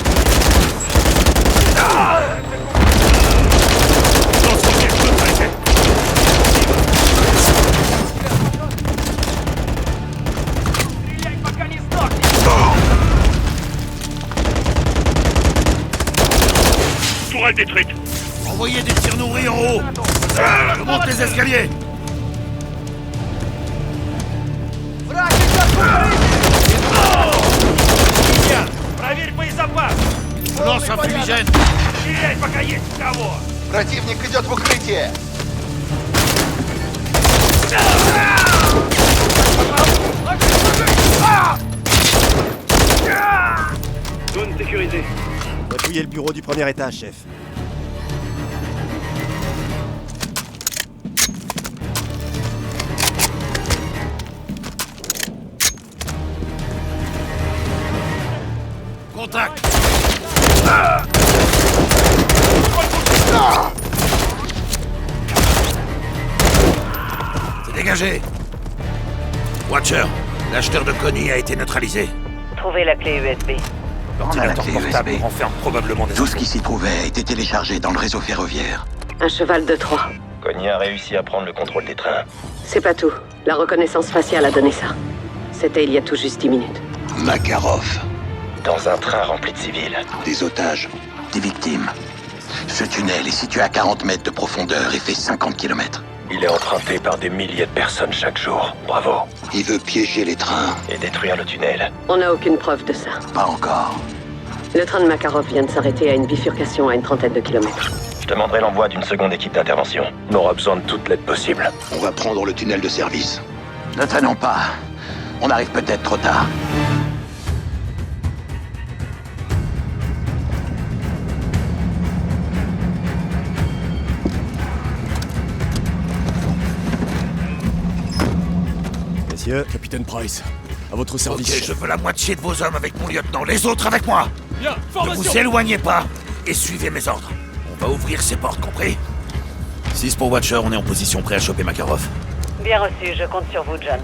Tourelle détruite. Envoyez des tirs nourris en haut. Je monte les escaliers. Проверь боезапас! Lance un fumigène. Стреляй, пока есть кого! Противник идет в укрытие! Zone sécurisée. On va fouiller le bureau du premier étage, chef. Contact. C'est dégagé. Watcher, l'acheteur de Connie a été neutralisé. Trouvez la clé USB. On a la clé USB. Renferme probablement des Tout ce qui s'y trouvait a été téléchargé dans le réseau ferroviaire. Un cheval de Troie. Connie a réussi à prendre le contrôle des trains. C'est pas tout. La reconnaissance faciale a donné ça. C'était il y a tout juste 10 minutes. Makarov. Dans un train rempli de civils. Des otages. Des victimes. Ce tunnel est situé à 40 mètres de profondeur et fait 50 km. Il est emprunté par des milliers de personnes chaque jour. Bravo. Il veut piéger les trains. Et détruire le tunnel. On n'a aucune preuve de ça. Pas encore. Le train de Makarov vient de s'arrêter à une bifurcation à une trentaine de kilomètres. Je demanderai l'envoi d'une seconde équipe d'intervention. On aura besoin de toute l'aide possible. On va prendre le tunnel de service. Ne traînons pas. On arrive peut-être trop tard. Messieurs. Capitaine Price, à votre service. Ok, je veux la moitié de vos hommes avec mon lieutenant, les autres avec moi. Bien, Ne formation. vous éloignez pas et suivez mes ordres. On va ouvrir ces portes, compris? 6 pour Watcher, on est en position prêt à choper Makarov. Bien reçu, je compte sur vous, John.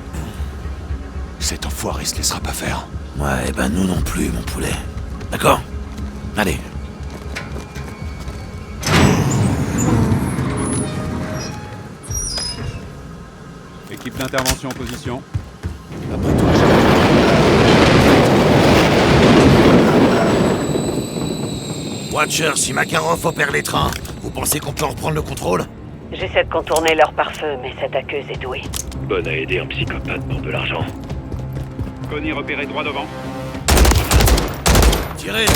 Cet enfoiré se laissera pas faire. Ouais, ben nous non plus, mon poulet. D'accord? Allez. Équipe d'intervention en position. Watcher, si Makarov opère les trains, vous pensez qu'on peut reprendre le contrôle? J'essaie de contourner leur pare-feu, mais cette aqueuse est douée. Bonne à aider un psychopathe pour de l'argent. Connie repéré droit devant. Tirez!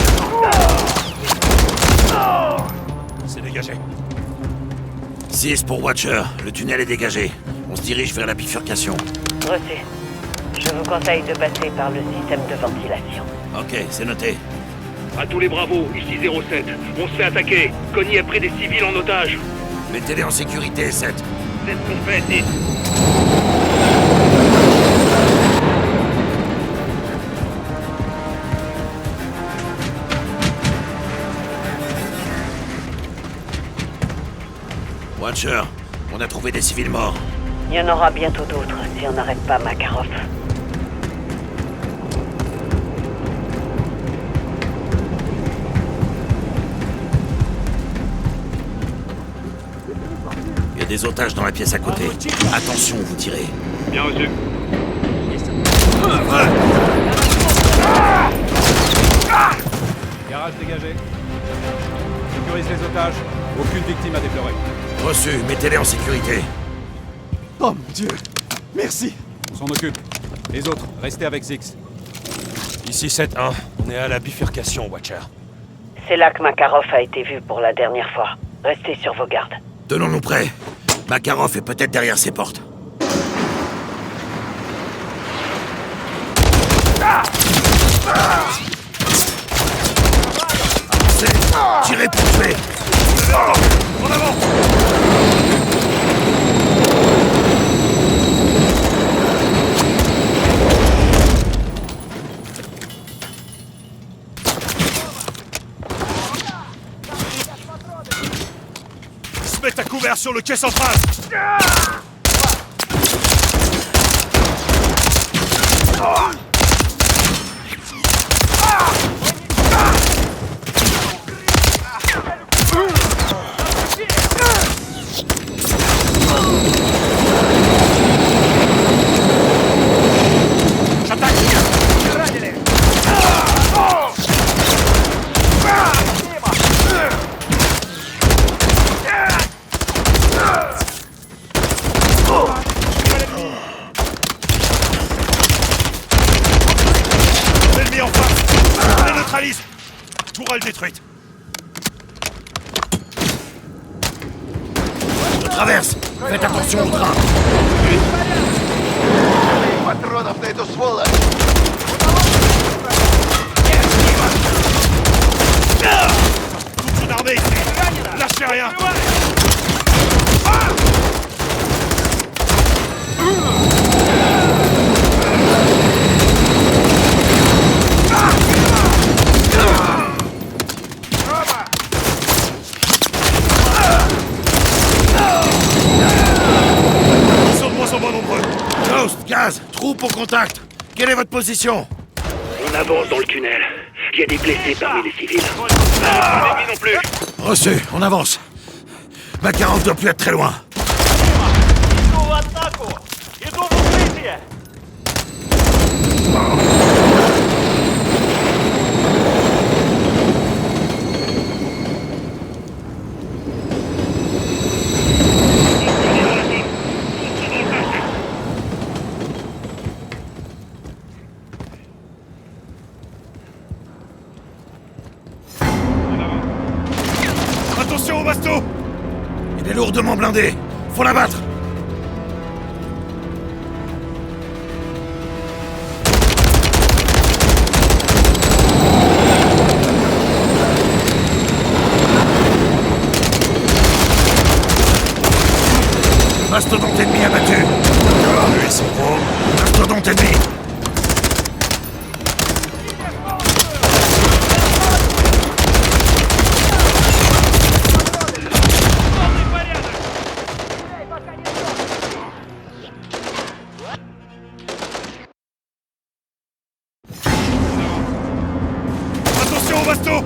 C'est dégagé. 6 pour Watcher, le tunnel est dégagé. On se dirige vers la bifurcation. Reçu. Je vous conseille de passer par le système de ventilation. Ok, c'est noté. À tous les bravos, ici 07. On se fait attaquer. Connie a pris des civils en otage. Mettez-les en sécurité, 7. C'est ce qu'on fait, 10. Watcher, on a trouvé des civils morts. Il y en aura bientôt d'autres si on n'arrête pas Makarov. Il y a des otages dans la pièce à côté. Attention, vous tirez. Bien reçu. Garage dégagé. Sécurise les otages. Aucune victime à déplorer. Reçu, mettez-les en sécurité. Oh mon Dieu. Merci. On s'en occupe. Les autres, restez avec Zix. Ici 7-1. On est à la bifurcation, Watcher. C'est là que Makarov a été vu pour la dernière fois. Restez sur vos gardes. Tenons-nous prêts. Makarov est peut-être derrière ces portes. Avancez. Tirez pour tuer. En avant. Se mettent à couvert sur le quai central. L'ennemi en face. On les neutralise. Tourelle détruite. Je traverse. Faites attention au train. Патронов на эту сволочь! Toute une armée ici. Lâchez rien. Ils sont de moins en moins nombreux. Ghost, Gaz, troupe au contact. Quelle est votre position? On avance dans le tunnel. Il y a des blessés parmi les civils. Non plus. Reçu, on avance. Makarov doit plus être très loin. Attention au bateau. Il est lourdement blindé. Faut l'abattre. Mastodonte ennemi abattu. Lui, c'est bon. Mastodonte sont ennemis! Attention au basto!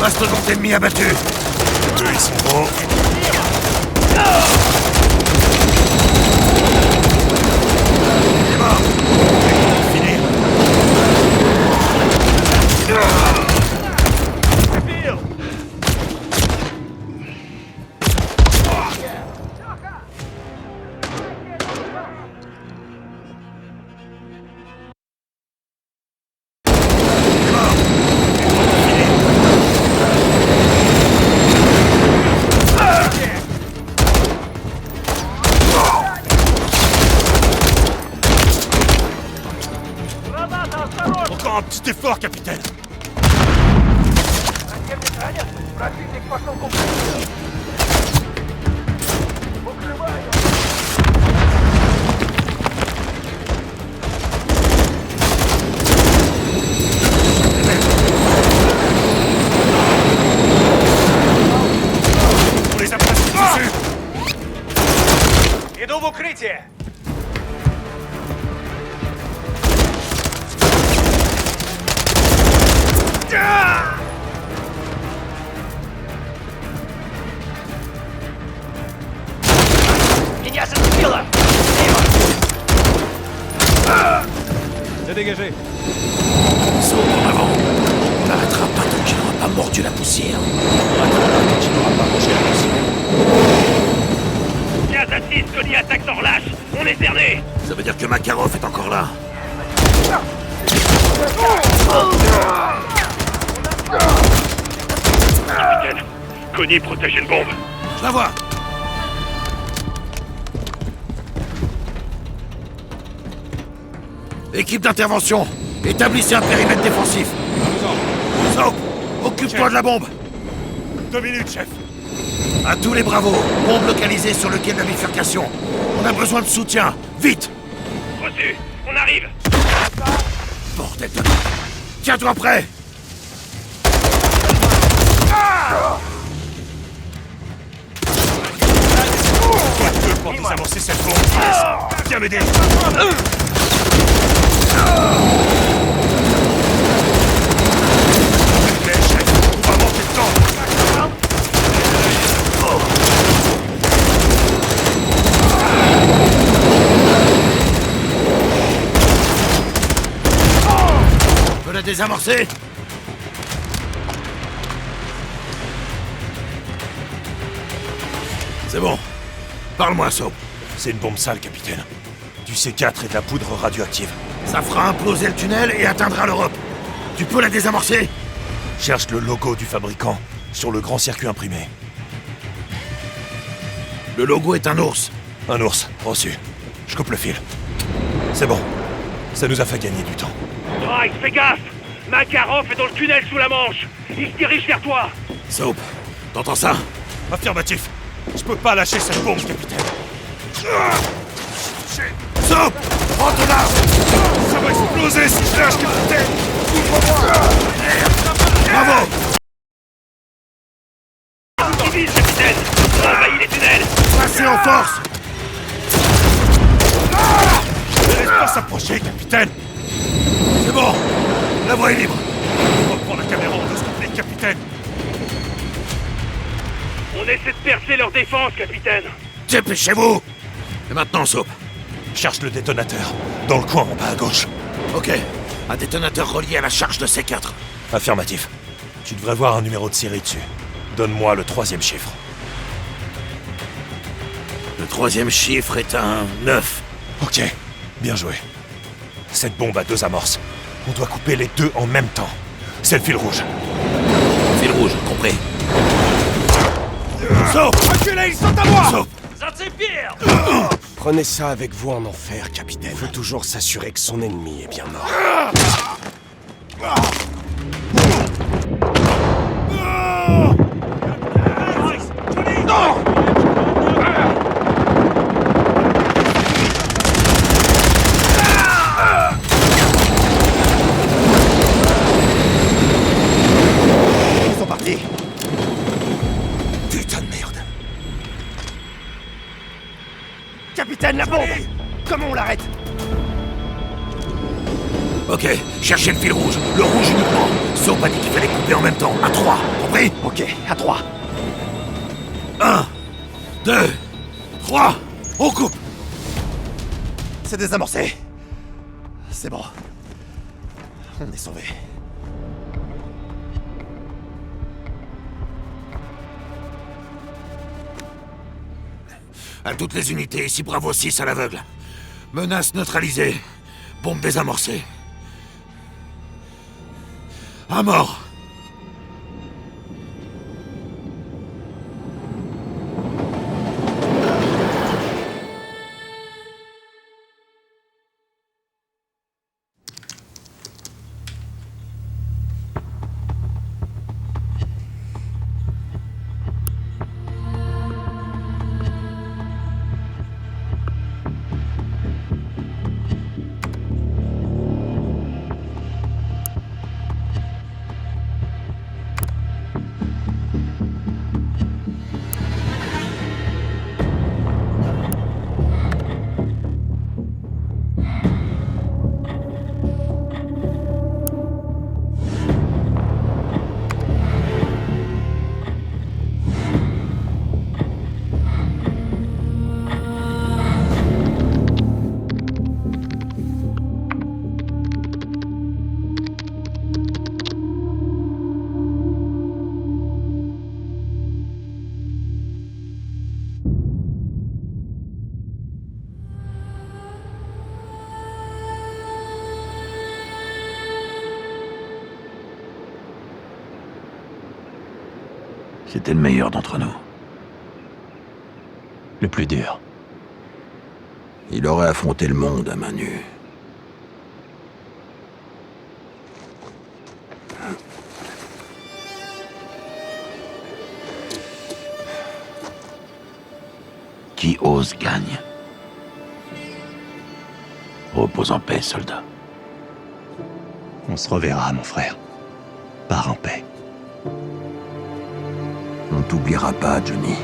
Mastodonte ennemi abattu! Eux, ils sont gros. Il est mort! Finir! Encore un petit effort, capitaine! On les a presque dessus! Иду в укрытие! Меня зацепило! C'est dégagé. Saute en avant! On n'arrêtera pas tant qu'il n'aura pas mordu la poussière. On n'arrêtera pas tant qu'il n'aura pas mangé la poussière. 15 à 6, Connie attaque sans relâche! On est cerné! Ça veut dire que Makarov est encore là. Capitaine, Connie protège une bombe. Je la vois! Équipe d'intervention, établissez un périmètre défensif. Soap, occupe-toi de la bombe. 2 minutes, chef. À tous les bravos, bombe localisée sur le quai de la bifurcation. On a besoin de soutien, vite! Reçu, on arrive! Bordel de... Tiens-toi prêt! Toi deux pour désamorcer cette bombe. Viens m'aider! Mais chef, on va manquer de temps! On peut la désamorcer? C'est bon. Parle-moi, Soap. C'est une bombe sale, capitaine. Du C4 et de la poudre radioactive. Ça fera imploser le tunnel et atteindra l'Europe. Tu peux la désamorcer? Cherche le logo du fabricant sur le grand circuit imprimé. Le logo est un ours. Un ours, reçu. Je coupe le fil. C'est bon. Ça nous a fait gagner du temps. Price, fais gaffe! Makarov est dans le tunnel sous la Manche! Il se dirige vers toi! Soap, t'entends ça? Affirmatif. Je peux pas lâcher cette bombe, capitaine. Soap! Prends ton arme! Ça va exploser si je lâche, capitaine! Ouvre-moi! Bravo! Qui vise, capitaine! Envahis les tunnels! Passez en force! Ne laisse pas s'approcher, capitaine! C'est bon! La voie est libre! Reprends la caméra endoscopique, capitaine! On essaie de percer leur défense, capitaine! Dépêchez-vous! Et maintenant, Soap? Cherche le détonateur, dans le coin en bas à gauche. Ok. Un détonateur relié à la charge de C4. Affirmatif. Tu devrais voir un numéro de série dessus. Donne-moi le 3e chiffre. Le 3e chiffre est un 9. Ok, bien joué. Cette bombe a 2 amorces. On doit couper les 2 en même temps. C'est le fil rouge. Fil rouge, compris. Soap! Reculez, ils sont à moi! Soap! Prenez ça avec vous en enfer, capitaine. Faut toujours s'assurer que son ennemi est bien mort. Capitaine, la bombe! Comment on l'arrête? Ok, cherchez le fil rouge. Le rouge uniquement. Soap a dit qu'il fallait couper en même temps. À 3, compris? Ok, à 3. 1, 2, 3, on coupe! C'est désamorcé. C'est bon. On est sauvés. À toutes les unités, ici Bravo 6 à l'aveugle. Menace neutralisée. Bombe désamorcée. À mort. C'était le meilleur d'entre nous. Le plus dur. Il aurait affronté le monde à main nue. Qui ose gagne. Repose en paix, soldat. On se reverra, mon frère. Pars en paix. On t'oubliera pas, Johnny.